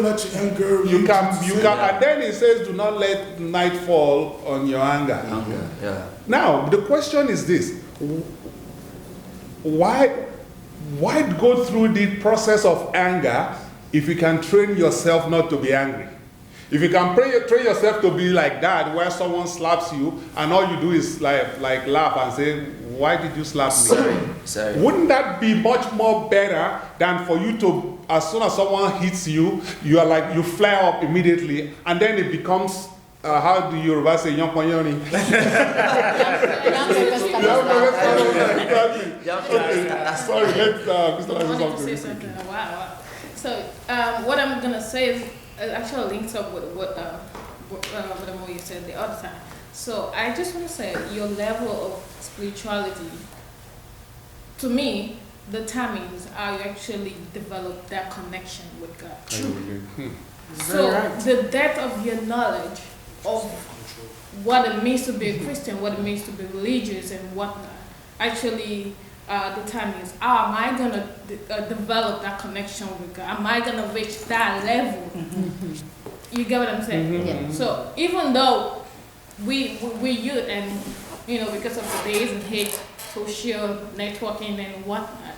can, and then it says, do not let night fall on your anger. Now, the question is this, why go through the process of anger if you can train yourself not to be angry? If you can train yourself to be like that, where someone slaps you and all you do is like laugh and say, why did you slap me? Sorry. Wouldn't that be much more better than for you to, as soon as someone hits you, you flare up immediately, and then it becomes, how do Yoruba say, yonkonyoni? Sorry, let Mr. say something. Wow. So what I'm gonna say is actually links up with what you said the other time. So I just want to say your level of spirituality, to me, determines how you actually develop that connection with God. So the depth of your knowledge of what it means to be a Christian, what it means to be religious and whatnot, actually determines how am I going to develop that connection with God? Am I going to reach that level? You get what I'm saying? Yeah. So even though we youth and because of the days and hate, social networking and whatnot,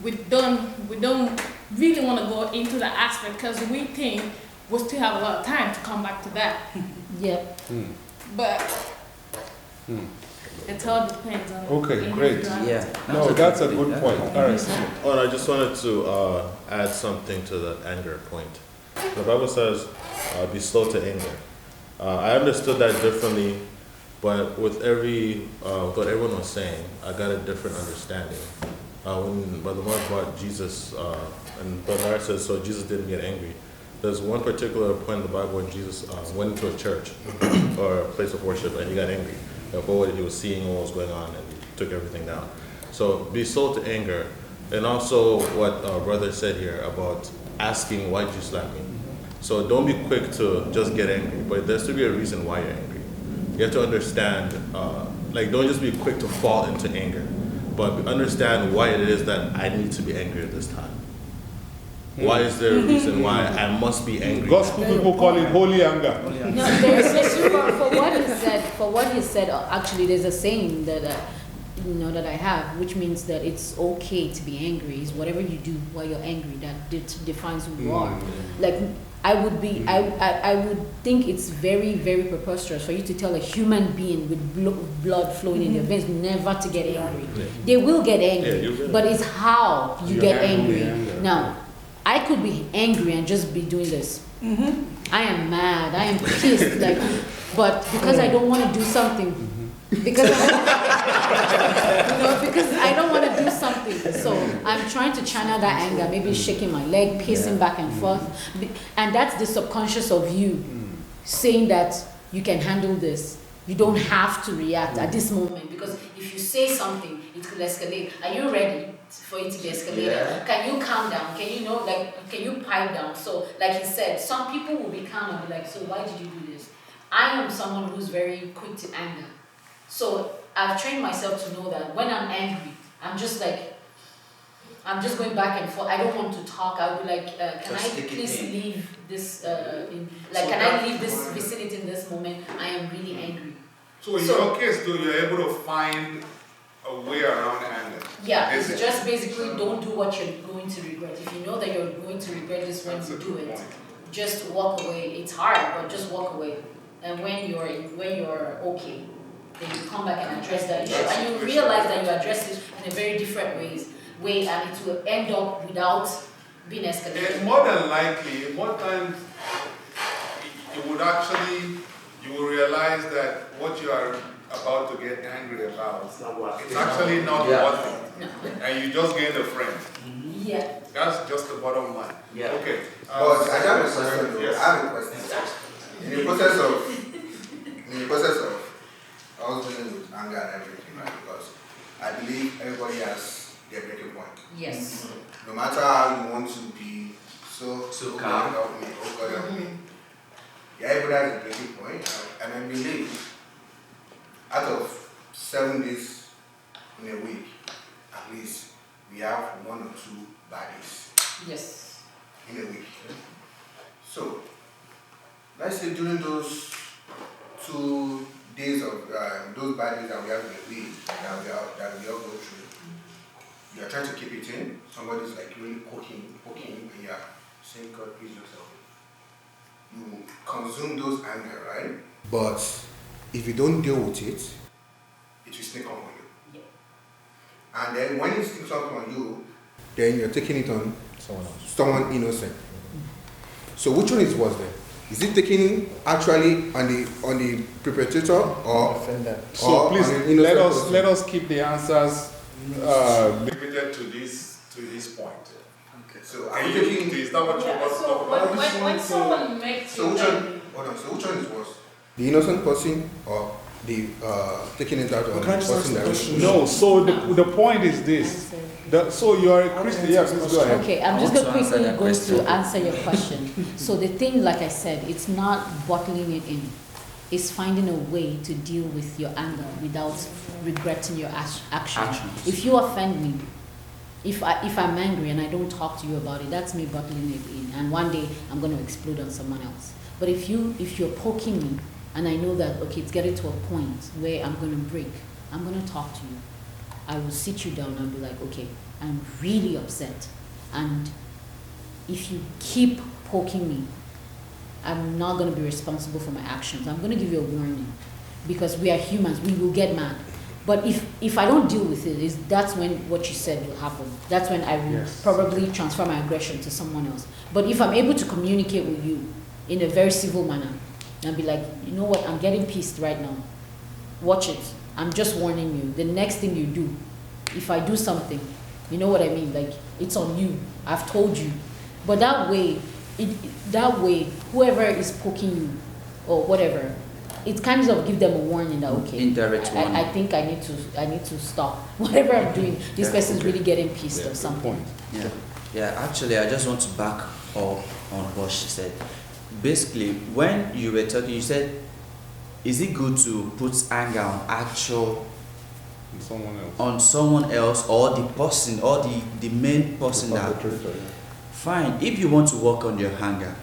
we don't really want to go into the aspect because we think we still have a lot of time to come back to that. Yep. But it all depends on Okay, great. individuality. Yeah. No, that's a good point. All right. Oh, and I just wanted to add something to that anger point. The Bible says, be slow to anger. I understood that differently, but with what everyone was saying, I got a different understanding. When Brother Mark brought Jesus, and Brother Larry says, so Jesus didn't get angry. There's one particular point in the Bible when Jesus went into a church or a place of worship and he got angry for what he was seeing, what was going on, and he took everything down. So be slow to anger. And also what brother said here about asking, why did you slap me? So don't be quick to just get angry, but there's to be a reason why you're angry. You have to understand, don't just be quick to fall into anger, but understand why it is that I need to be angry at this time. Why is there a reason why I must be angry? Gospel people call it holy anger. No, for what he said, actually, there's a saying that that I have, which means that it's okay to be angry. It's whatever you do while you're angry that defines who you are. Like I would think it's very, very preposterous for you to tell a human being with blood flowing in their veins never to get angry. They will get angry, but it's how you get angry. Now, I could be angry and just be doing this. I am mad. I am pissed. But because I don't want to do something, because I don't want to do something, so I'm trying to channel that anger. Maybe shaking my leg, pacing back and forth, and that's the subconscious of you saying that you can handle this. You don't have to react at this moment, because if you say something, it could escalate. Are you ready for it to be escalated? Yeah. Can you calm down? Can you pipe down? So, like he said, some people will be calm and be like, so why did you do this? I am someone who's very quick to anger. So I've trained myself to know that when I'm angry, I'm just going back and forth. I don't want to talk. I'll be like, can I please leave this, can I leave this vicinity in this moment? I am really angry. So in your case, though, you're able to find a way around anger. Yeah, it's just basically don't do what you're going to regret. If you know that you're going to regret this when you do it, just walk away. It's hard, but just walk away. And when you're okay, then you come back and address that issue, and you realize that you address it in a very different way, and it will end up without being escalated. More than likely, more times you will realize that what you are about to get angry about, it's actually not worth it. No. And you just gain a friend. Yeah. That's just the bottom line. Yeah. Okay. But I have a question. Yes. I have a question. In the process of I was dealing with anger and everything, right? Because I believe everybody has their breaking point. Yes. No matter how you want to be so calm. God help me. Yeah, everybody has a breaking point, and I believe out of 7 days in a week, at least we have 1 or 2 bad days. Yes. In a week. So let's say during those 2 days of those bad days that we have in a week that we all go through, you are trying to keep it in. Somebody's like really poking, and you are saying, God, please just help me. You consume those anger, right? But if you don't deal with it, it will sneak up on you. Yeah. And then when it sneaks up on you, then you're taking it on someone innocent. So which one is worse then? Is it taking actually on the perpetrator or offender? So please let us keep the answers limited to this point. Okay. So are you taking? Is that what you want to talk about? When someone makes you angry. Hold on. So which one is worse? The innocent person or the taking it out on the person that? No. So the point is this. So you are a Christian. Yes, please go ahead. Okay, I'm just going to answer your question. So the thing, like I said, it's not bottling it in. It's finding a way to deal with your anger without regretting your actions. If you offend me, if I'm angry and I don't talk to you about it, that's me bottling it in. And one day I'm going to explode on someone else. But if you're poking me and I know that, okay, it's getting to a point where I'm going to break, I'm going to talk to you. I will sit you down and be like, okay, I'm really upset. And if you keep poking me, I'm not going to be responsible for my actions. I'm going to give you a warning, because we are humans. We will get mad. But if I don't deal with it, that's when what you said will happen. That's when I will probably transfer my aggression to someone else. But if I'm able to communicate with you in a very civil manner and be like, you know what, I'm getting pissed right now. Watch it. I'm just warning you. The next thing you do, if I do something, you know what I mean? Like, it's on you. I've told you. But that way, whoever is poking you or whatever, it kind of give them a warning that, okay, indirect warning. I think I need to stop whatever I'm doing. This person is really getting pissed or something. Yeah. Actually, I just want to back up on what she said. Basically, when you were talking, you said, is it good to put anger on someone else or the person or the main person that? Fine. If you want to work on your anger,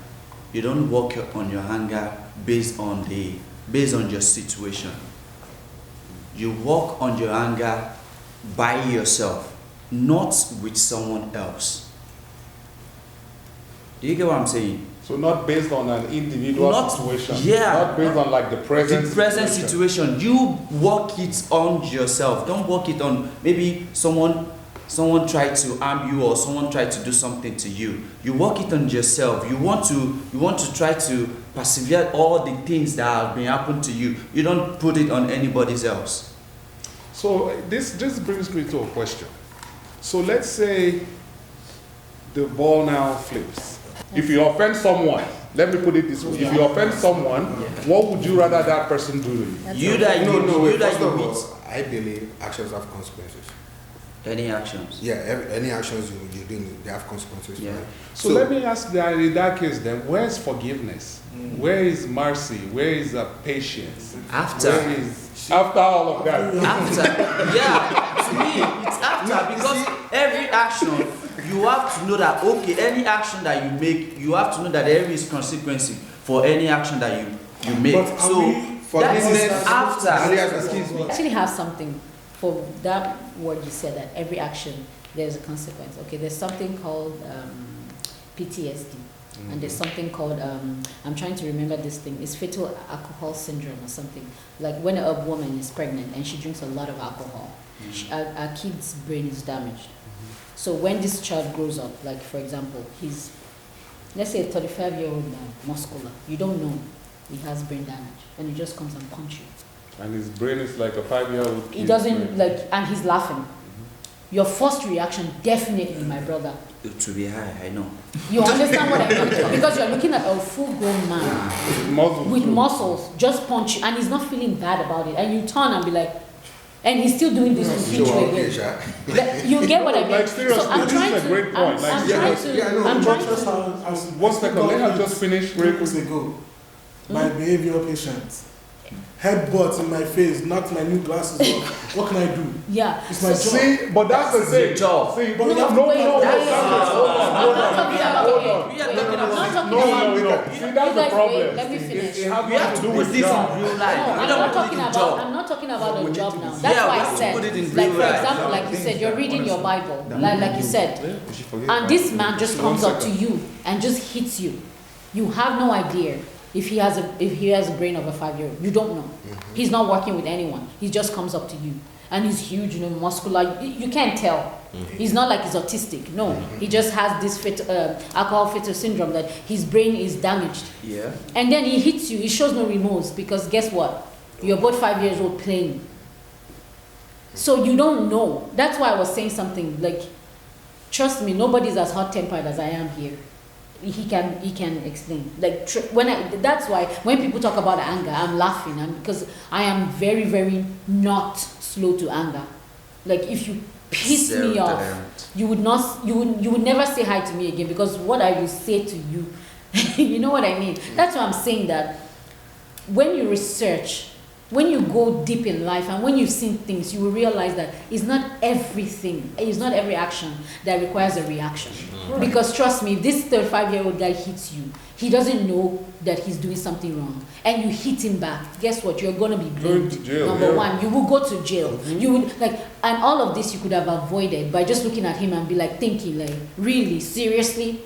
you don't work on your anger based on your situation. You work on your anger by yourself, not with someone else. Do you get what I'm saying? So not based on an individual situation. Yeah. Not based on like the present situation. You work it on yourself. Don't work it on maybe someone tried to harm you or someone tried to do something to you. You work it on yourself. You want to try to persevere all the things that have been happened to you. You don't put it on anybody else. So this brings me to a question. So let's say the ball now flips. If you offend someone, let me put it this way. If you offend someone, what would you rather that person do to you? First of all, I believe actions have consequences. Any actions? Yeah, any actions you're doing, they have consequences. Yeah. Right? So let me ask that in that case then, where's forgiveness? Where is mercy? Where is patience? After. Where is, after all of that? After. Yeah, to me, it's after, because every action, you have to know that, okay, any action that you make, you have to know that there is consequence for any action that you make. But so forgiveness after. I actually have something for that word you said, that every action there's a consequence. Okay, there's something called PTSD, and there's something called I'm trying to remember this thing. It's fetal alcohol syndrome or something. Like when a woman is pregnant and she drinks a lot of alcohol, a kid's brain is damaged. So when this child grows up, like for example, he's, let's say a 35-year-old man, muscular, you don't know he has brain damage, and he just comes and punch you. And his brain is like a 5-year-old kid. He doesn't like, and he's laughing. Your first reaction, definitely, my brother, to be high, I know. You understand what I mean? Because you're looking at a full-grown man with muscles, just punch you, and he's not feeling bad about it. And you turn and be like, and he's still doing this to hit you again. You get what I mean? Like seriously, so I'm trying this is a great point. I'm trying to. One second, let her just finish very quickly. My behavioral patient. Headbutts in my face, knocked my new glasses off. What can I do? Yeah. It's my job. See, but that's the thing. Job. See, but no. See, that's the problem. Let me finish. It has nothing to do with this job. in real life. No, I'm not talking about a job now. That's why I said, like for example, like you said, you're reading your Bible, like you said, and this man just comes up to you and just hits you. You have no idea if he has a brain of a 5-year-old. You don't know. He's not working with anyone. He just comes up to you, and he's huge, muscular. You can't tell. He's not like he's autistic. No, he just has this alcohol fetal syndrome, that his brain is damaged. Yeah. And then he hits you. He shows no remorse, because guess what? You're both 5 years old playing. So you don't know. That's why I was saying something like, trust me, nobody's as hot-tempered as I am here. He can explain. Like that's why when people talk about anger, I'm laughing, because I am very, very not slow to anger. Like if you piss me off, you would never say hi to me again, because what I will say to you, you know what I mean? That's why I'm saying that when you research when you go deep in life and when you've seen things, you will realize that it's not everything, it's not every action that requires a reaction. Because trust me, if this 35-year-old guy hits you, he doesn't know that he's doing something wrong, and you hit him back, guess what? You're gonna be blamed. Going to jail, Number yeah. one, you will go to jail. You would like, and all of this you could have avoided by just looking at him and be like thinking, like, really, seriously?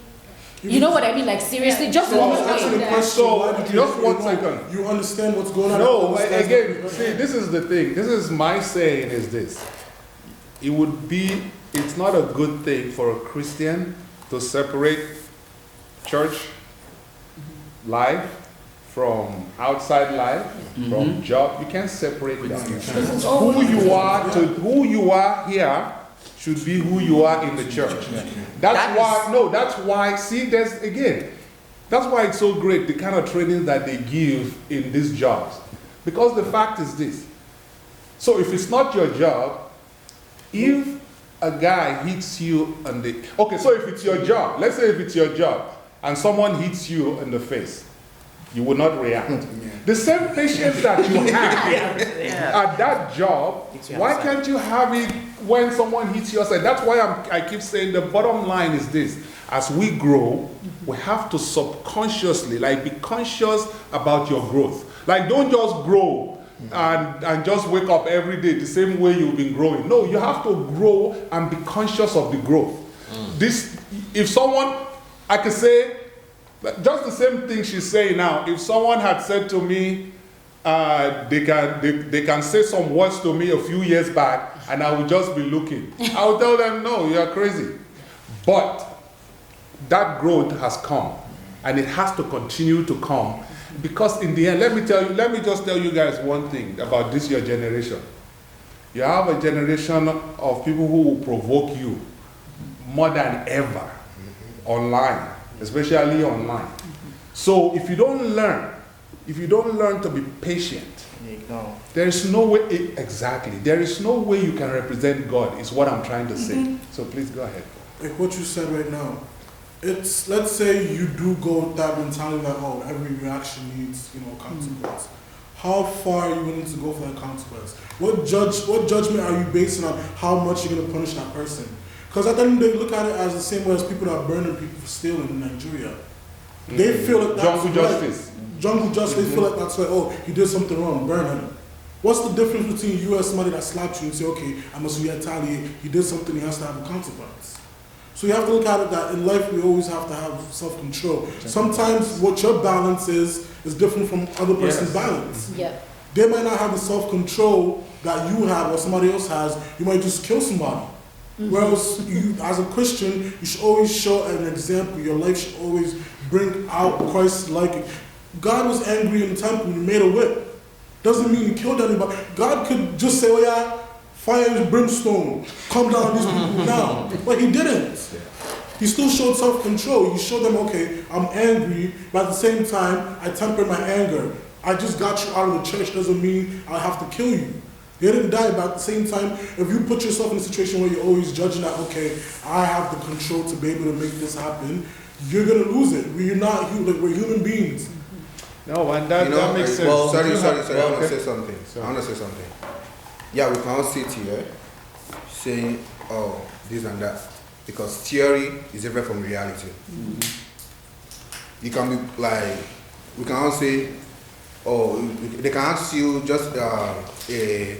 You know what I mean? Like, seriously, just So walk answer the away. question, why did you just say one no? second. You understand what's going on? No, You understand again, what's see, going on. this is the thing. This is my saying is this. It's not a good thing for a Christian to separate church life from outside life, from job. You can't separate that. Who you are here should be who you are in the church. That's why, see, that's why it's so great, the kind of training that they give in these jobs. Because the fact is this. So if it's not your job, if a guy hits you on the, okay, so if it's your job, let's say if it's your job, and someone hits you in the face, you will not react. The same patience that you have at that job, why can't you have it when someone hits you outside? That's why I keep saying the bottom line is this. As we grow, we have to subconsciously, like, be conscious about your growth. Like, don't just grow and just wake up every day the same way you've been growing. No, you have to grow and be conscious of the growth. If someone, I could say, just the same thing she's saying now. If someone had said to me, they can say some words to me a few years back, and I would just be looking. I would tell them, no, you are crazy. But that growth has come, and it has to continue to come, because in the end, let me just tell you guys one thing about this your generation. You have a generation of people who will provoke you more than ever online. Especially online. So if you don't learn to be patient, there is no way, exactly, there is no way you can represent God, is what I'm trying to say. So please go ahead. Like what you said right now, it's, let's say you do go with that mentality that, oh, every reaction needs, consequence. How far are you willing to go for that consequence? What judgment are you basing on how much you're going to punish that person? Because at the end they look at it as the same way as people that are burning people for stealing in Nigeria. They feel like that's jungle justice. Jungle justice, they feel like that's right. Oh, he did something wrong, burn him. What's the difference between you and somebody that slapped you and say, okay, I must retaliate, he did something, he has to have a consequence. So you have to look at it that in life we always have to have self-control. Sometimes what your balance is different from other person's balance. Yeah. They might not have the self-control that you have or somebody else has. You might just kill somebody. Whereas you, as a Christian, you should always show an example. Your life should always bring out Christ-like. God was angry in the temple and he made a whip. Doesn't mean he killed anybody. God could just say, oh yeah, fire and brimstone, come down on these people now. But he didn't. He still showed self-control. He showed them, okay, I'm angry, but at the same time, I tempered my anger. I just got you out of the church doesn't mean I have to kill you. They didn't die, but at the same time, if you put yourself in a situation where you're always judging that, okay, I have the control to be able to make this happen, you're going to lose it. We're not, we're human beings. No, and that makes sense. Well, sorry, I want to say something. Yeah, we can all sit here saying, oh, this and that, because theory is different from reality. You can be like, we can all say, oh, they can ask you just a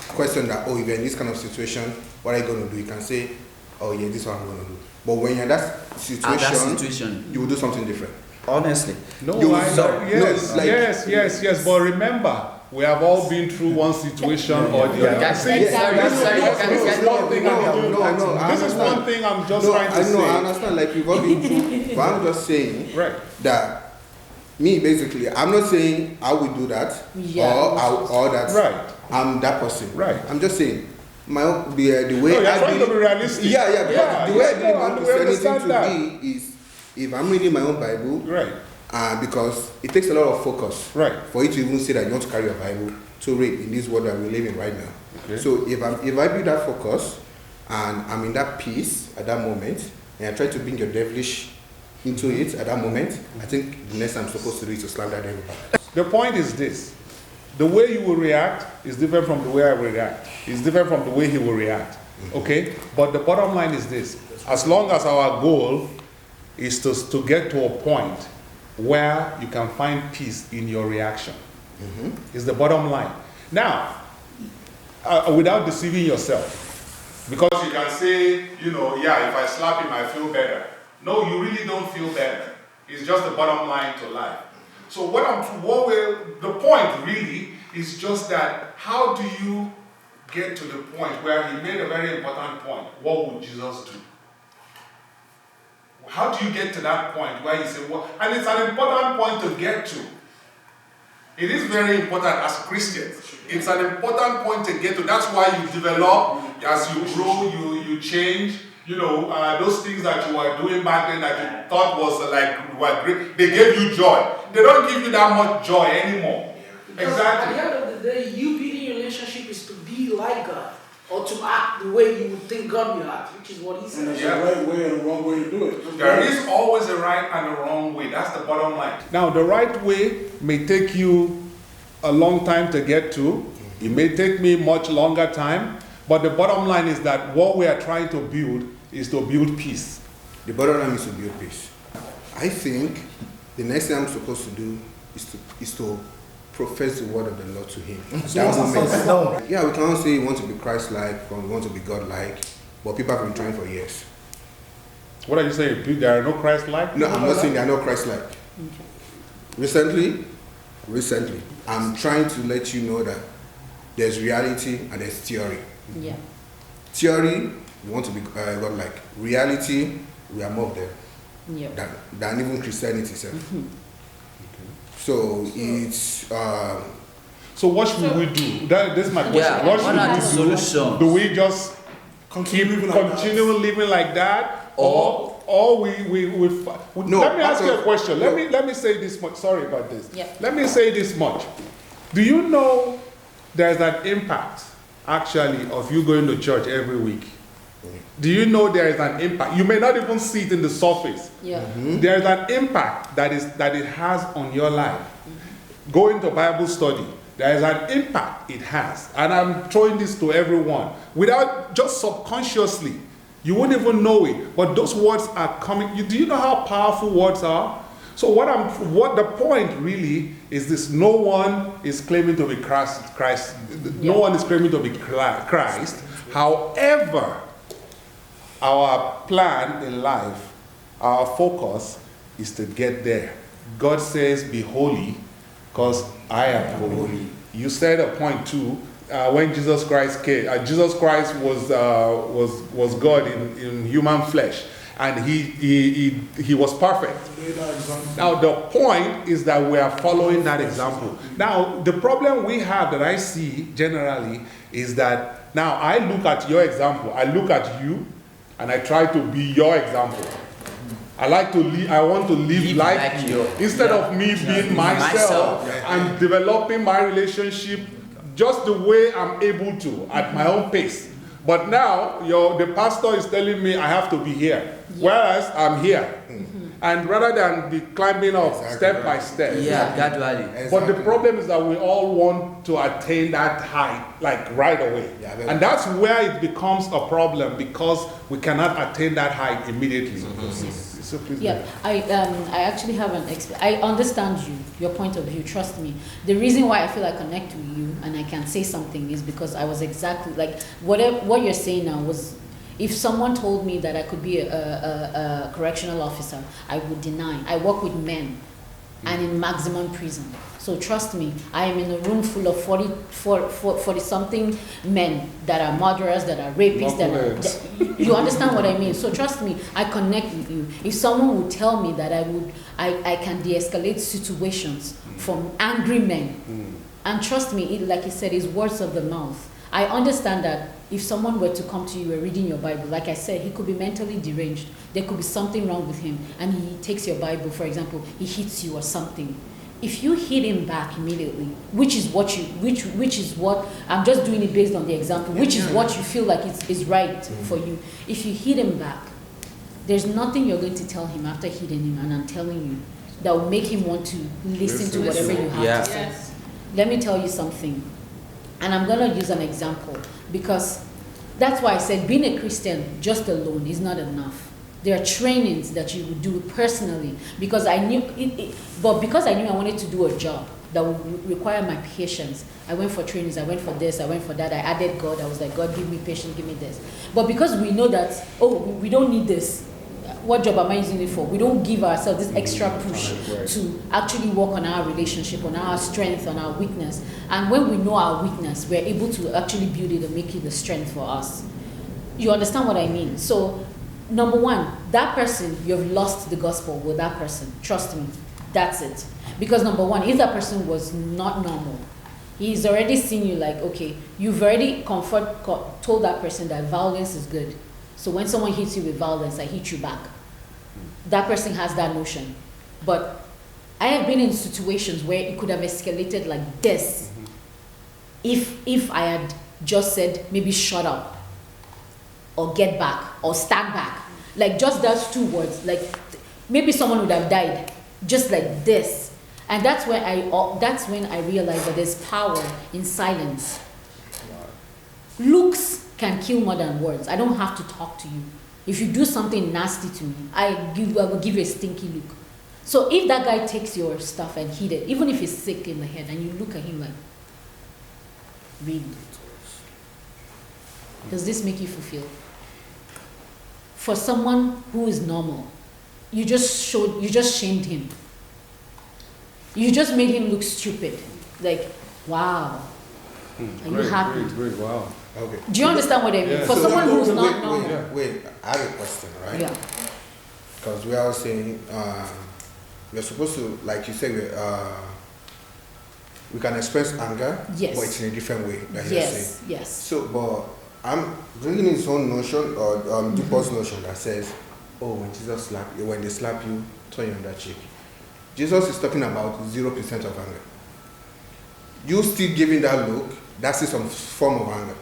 question that, oh, if you're in this kind of situation, what are you going to do? You can say, oh yeah, this is what I'm going to do. But when you're in that situation, you will do something different. Honestly. Yes. But remember, we have all been through one situation or the other. This is one thing I'm just trying to say. I understand, like we've all been through, but I'm just saying that me, basically, I'm not saying I will do that or that I'm that person. Right. I'm just saying the way you're trying to be realistic. The way I want Christianity to be is if I'm reading my own Bible, because it takes a lot of focus for you to even say that you want to carry your Bible to read in this world that we're living right now. Okay. So if I build that focus and I'm in that peace at that moment, and I try to bring your devilish into it at that moment, I think the next time I'm supposed to do is to slap that devil back. The point is this. The way you will react is different from the way I will react. It's different from the way he will react. Okay? But the bottom line is this. As long as our goal is to get to a point where you can find peace in your reaction. Is the bottom line. Now, without deceiving yourself. Because you can say, yeah, if I slap him, I feel better. No, you really don't feel better. It's just the bottom line to life. So the point really is just that, how do you get to the point where he made a very important point? What would Jesus do? How do you get to that point where you say, and it's an important point to get to. It is very important as Christians. It's an important point to get to. That's why you develop, as you grow, you change. Those things that you were doing back then that you thought were great, they gave you joy. They don't give you that much joy anymore. Because Exactly. at the end of the day, you being in a relationship is to be like God, or to act the way you would think God will act, which is what he said. And there's a right way and a wrong way to do it. There is always a right and a wrong way. That's the bottom line. Now, the right way may take you a long time to get to. It may take me much longer time. But the bottom line is that what we are trying to build is to build peace. The bottom line is to build peace. I think the next thing I'm supposed to do is to profess the word of the Lord to him. Yeah, we cannot say we want to be Christ-like or we want to be God-like, but people have been trying for years. What are you saying? There are no Christ-like? No, I'm not saying there are no Christ-like. Recently, I'm trying to let you know that there's reality and there's theory. Yeah. Theory, we want to be God-like. Reality, we are more of them than even Christianity itself. So it's. So what should we do? This is my question. Yeah, what what are the should we do? solutions? Do we just Continue living like that, or we No, let me ask you a okay. question. No. Let me say this much. Sorry about this. Yeah. Let me say this much. Do you know there's an impact actually of you going to church every week? Do you know there is an impact? You may not even see it in the surface. Yeah. There is an impact that it has on your life. Going to Bible study, there is an impact it has. And I'm throwing this to everyone. Without, just subconsciously, you won't even know it. But those words are coming. Do you know how powerful words are? So what the point really is this: no one is claiming to be Christ. No one is claiming to be Christ. However, our plan in life, our focus is to get there. God says, "Be holy, because I am holy." You said a point too. When Jesus Christ came, Jesus Christ was God in human flesh, and he was perfect. Now the point is that we are following that example. Now the problem we have that I see generally is that now I look at your example, I look at you, and I try to be your example. I want to live like you. Instead of me being myself and developing my relationship just the way I'm able to at my own pace. But now the pastor is telling me I have to be here, whereas I'm here. And rather than be climbing up step by step. Yeah, gradually. But the problem is that we all want to attain that height, like right away. And that's where it becomes a problem, because we cannot attain that height immediately. So please I actually have I understand your point of view, trust me. The reason why I feel I connect with you and I can say something is because I was exactly like what you're saying now was, if someone told me that I could be a correctional officer, I would deny. I work with men and in maximum prison. So trust me, I am in a room full of 40 something men that are murderers, that are rapists, you understand what I mean? So trust me, I connect with you. If someone would tell me that I can de-escalate situations from angry men, and trust me, like you said, it's words of the mouth. I understand that if someone were to come to you and reading your Bible, like I said, he could be mentally deranged. There could be something wrong with him, and he takes your Bible, for example, he hits you or something. If you hit him back immediately, which is what I'm just doing it based on the example, which is what you feel like is right for you. If you hit him back, there's nothing you're going to tell him after hitting him, and I'm telling you, that will make him want to listen to whatever you have to say. let me tell you something. And I'm going to use an example because that's why I said being a Christian just alone is not enough. There are trainings that you would do personally because I knew because I knew I wanted to do a job that would require my patience. I went for trainings, I went for this, I went for that, I added God. I was like, God, give me patience, give me this. But because we know that, we don't need this, what job am I using it for? We don't give ourselves this extra push to actually work on our relationship, on our strength, on our weakness. And when we know our weakness, we're able to actually build it and make it the strength for us. You understand what I mean? So, number one, that person, you've lost the gospel with that person. Trust me, that's it. Because number one, if that person was not normal, he's already seen you like, okay, you've already told that person that violence is good. So when someone hits you with violence, I hit you back. That person has that notion. But I have been in situations where it could have escalated like this if I had just said maybe shut up or get back or stand back. Like just those two words, like maybe someone would have died just like this. And that's when I realized that there's power in silence. Looks can kill more than words. I don't have to talk to you. If you do something nasty to me, I will give you a stinky look. So if that guy takes your stuff and hit it, even if he's sick in the head, and you look at him like, really? Does this make you fulfilled? For someone who is normal, you just shamed him. You just made him look stupid. Like, wow. Are you happy? Great, wow. Okay. Do you understand what I mean? Yeah. For someone who's not normal. Wait, I have a question, right? Yeah. Because we are saying we're supposed to, like you said, we can express anger, Yes. but it's in a different way. That you're Yes, saying. yes. So, but I'm bringing in his own notion or Dupault's notion that says, oh, when Jesus slap you, when they slap you, turn your other cheek. Jesus is talking about 0% of anger. You still giving that look, that's some form of anger.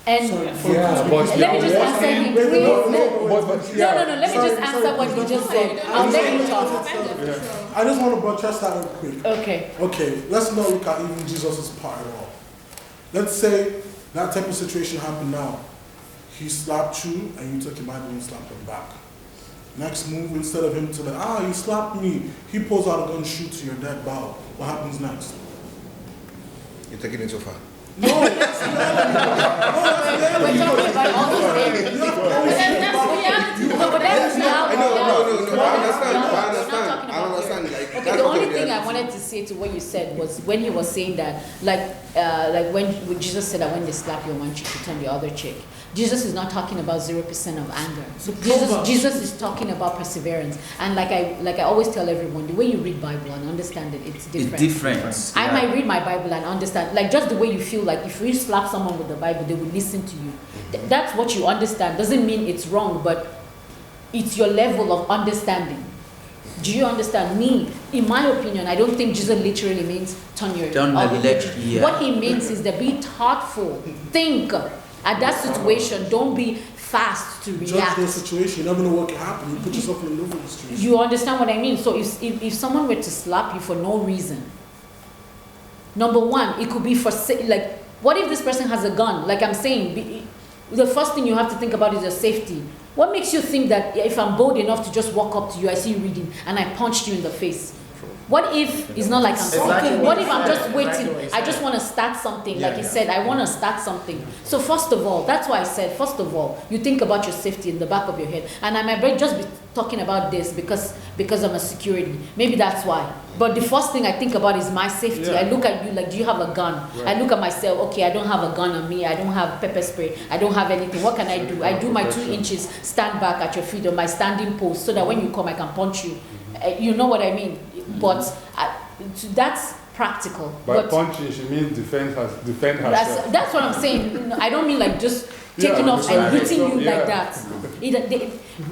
And let me just answer him, please. No, let me just answer what you just said. I'll let you talk. I just want to buttress that real quick. Okay. Okay, let's not look at even Jesus' part at all. Let's say that type of situation happened now. He slapped you and you took your Bible and slapped him back. Next move, instead of him to like, you slapped me, he pulls out a gun, shoots your dead bow. What happens next? You're taking it too far. No, that's We're talking about all those areas. But that's reality. I understand. Like, okay, the only thing I wanted to say to what you said was when he was saying that, like when Jesus said that when they slap you on one cheek, you turn the other cheek. Jesus is not talking about 0% of anger. Jesus is talking about perseverance. And like I always tell everyone, the way you read Bible and understand it, it's different. It's different. I might read my Bible and understand, like just the way you feel like if you slap someone with the Bible, they will listen to you. That's what you understand. Doesn't mean it's wrong, but it's your level of understanding. Do you understand? Me, in my opinion, I don't think Jesus literally means turn your other cheek. Yeah. What he means is that be thoughtful, think. At that situation, don't be fast to react. Judge the situation. You never know what can happen. You put yourself in a different situation. You understand what I mean? So if someone were to slap you for no reason, number one, it could be for like, what if this person has a gun? Like I'm saying, the first thing you have to think about is your safety. What makes you think that if I'm bold enough to just walk up to you, I see you reading, and I punched you in the face? What if it's not like I'm talking? What if I'm just waiting? I just want to start something. Like he said, I want to start something. So first of all, that's why I said, first of all, you think about your safety in the back of your head. And I might just be talking about this because I'm a security. Maybe that's why. But the first thing I think about is my safety. Yeah. I look at you like, do you have a gun? Right. I look at myself, okay, I don't have a gun on me. I don't have pepper spray. I don't have anything. What can I do? I do my 2 inches, stand back at your feet on my standing post so that when you come, I can punch you. You know what I mean? But that's practical. By punching, she means defend herself. That's what I'm saying. I don't mean like just taking off and hitting you like that.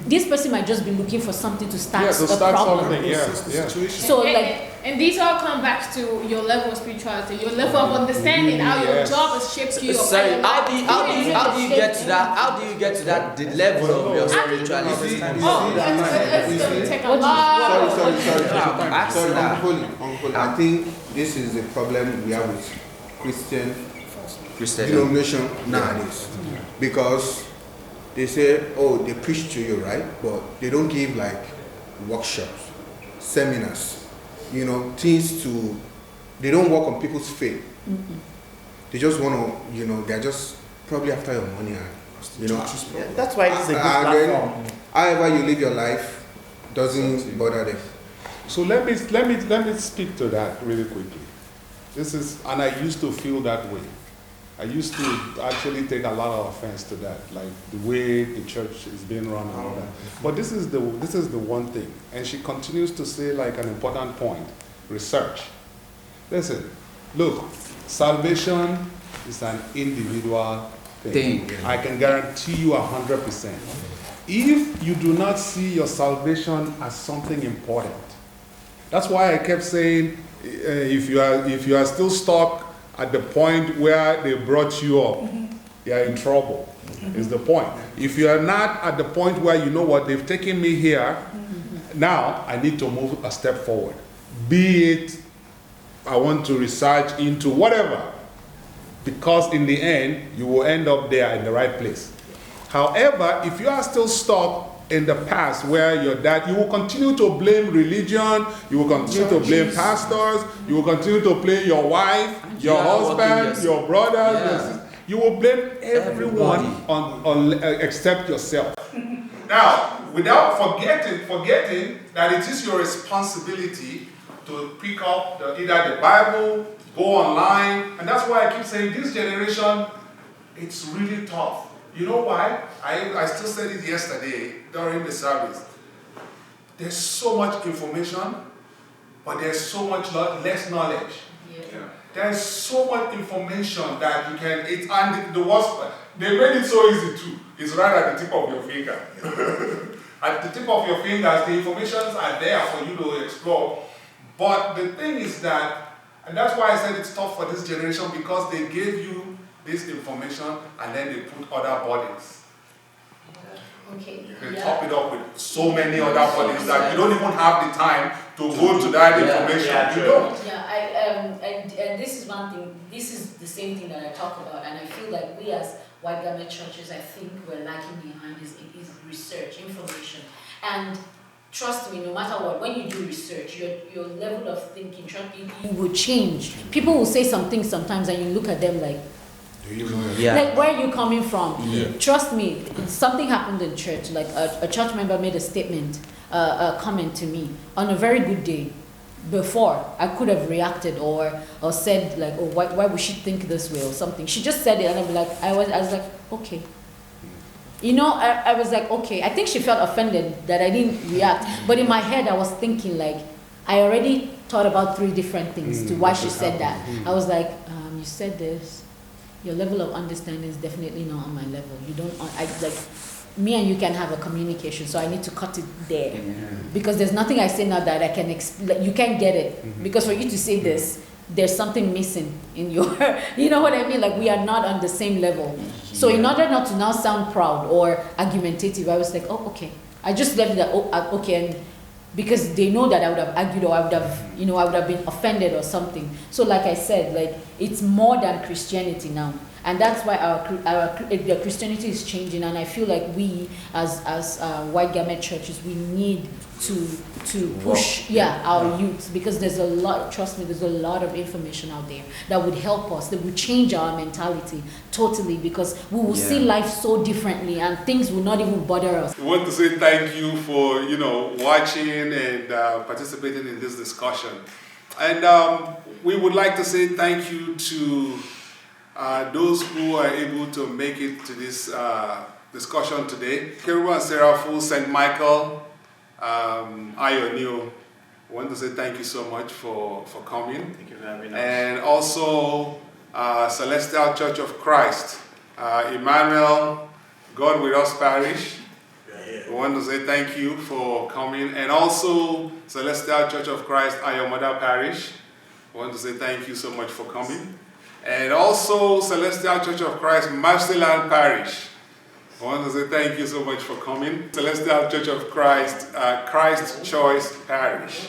This person might just be looking for something to start a problem. So and these all come back to your level of spirituality, your level of understanding how your job has shaped you. Sorry, how do you get to that? How do you get to that? The level of your spirituality. Sorry. I think this is a problem we have with Christian denomination nowadays, because they say, oh, they preach to you, right? But they don't give like workshops, seminars, things to, they don't work on people's faith. They just want to, they're just probably after your money and, that's why it's a good platform. However you live your life doesn't bother them. So let me speak to that really quickly. And I used to feel that way. I used to actually take a lot of offense to that, like the way the church is being run and all that. But this is the one thing, and she continues to say like an important point: research. Listen, look, salvation is an individual thing. I can guarantee you 100%. If you do not see your salvation as something important, that's why I kept saying, if you are still stuck at the point where they brought you up, you are in trouble, is the point. If you are not at the point where, you know what, they've taken me here, now I need to move a step forward. Be it, I want to research into whatever, because in the end, you will end up there in the right place. However, if you are still stuck in the past where your dad, you will continue to blame religion, you will continue to blame pastors, you will continue to blame your wife, your husband, your brothers, your sisters. You will blame everyone on except yourself. Now, without forgetting that it is your responsibility to pick up either the Bible, go online, and that's why I keep saying this generation, it's really tough. You know why? I still said it yesterday during the service. There's so much information, but there's so much less knowledge. Yeah. There's so much information that you can, and the worst part, they made it so easy too. It's right at the tip of your finger. At the tip of your fingers, the informations are there for you to explore. But the thing is that, and that's why I said it's tough for this generation, because they gave you this information and then they put other bodies. Okay. You can top it up with so many other bodies that you don't even have the time to go to that information. You don't. And this is one thing, this is the same thing that I talk about, and I feel like we as white garment churches, I think we're lacking behind is research, information. And trust me, no matter what, when you do research, your level of thinking, you will change. People will say some things sometimes and you look at them like, like, where are you coming from? Trust me, something happened in church. Like a church member made a statement, a comment to me on a very good day. Before I could have reacted or said like, oh, why would she think this way or something. She just said it, and I'd be like, I was like, okay. I was like, okay. I think she felt offended that I didn't react, but in my head I was thinking like, I already thought about 3 different things to why she said that. I was like, you said this. Your level of understanding is definitely not on my level. You don't, me and you can have a communication, so I need to cut it there. Because there's nothing I say now that I can explain, you can't get it. Because for you to say this, there's something missing in your, you know what I mean? Like we are not on the same level. So in order not to now sound proud or argumentative, I was like, oh, okay. I just left it at, okay, and because they know that I would have argued or I would have, I would have been offended or something. So like I said, like it's more than Christianity now. And that's why our Christianity is changing, and I feel like we as white garment churches, we need to push our youth, because there's a lot, trust me, there's a lot of information out there that would help us, that would change our mentality totally, because we will see life so differently and things will not even bother us. We want to say thank you for watching and participating in this discussion, and we would like to say thank you to those who are able to make it to this discussion today. Cherubim and Seraphim, St. Michael, Ionio, I want to say thank you so much for coming. Thank you for having us. And also Celestial Church of Christ, Emmanuel, God with Us Parish. We want to say thank you for coming. And also Celestial Church of Christ, Ayomada Parish. We want to say thank you so much for coming. And also Celestial Church of Christ, Mercyland Parish. I want to say thank you so much for coming. Celestial Church of Christ, Christ Choice Parish.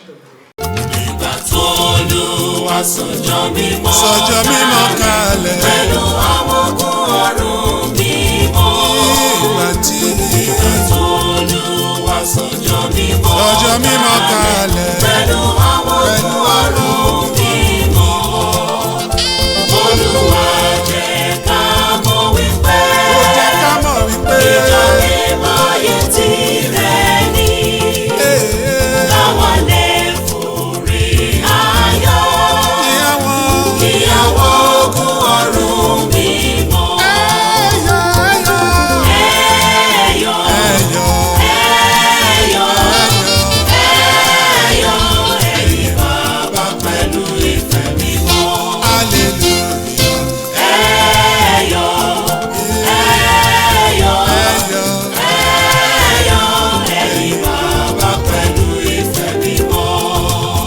Ìgbà tó Olúwa sọ̀jọ́ mímọ́ kalẹ̀. pẹ̀lú àwọn ogun ọ̀run mímọ́. Ìgbà tó Olúwa sọ̀jọ́ mímọ́ kalẹ̀.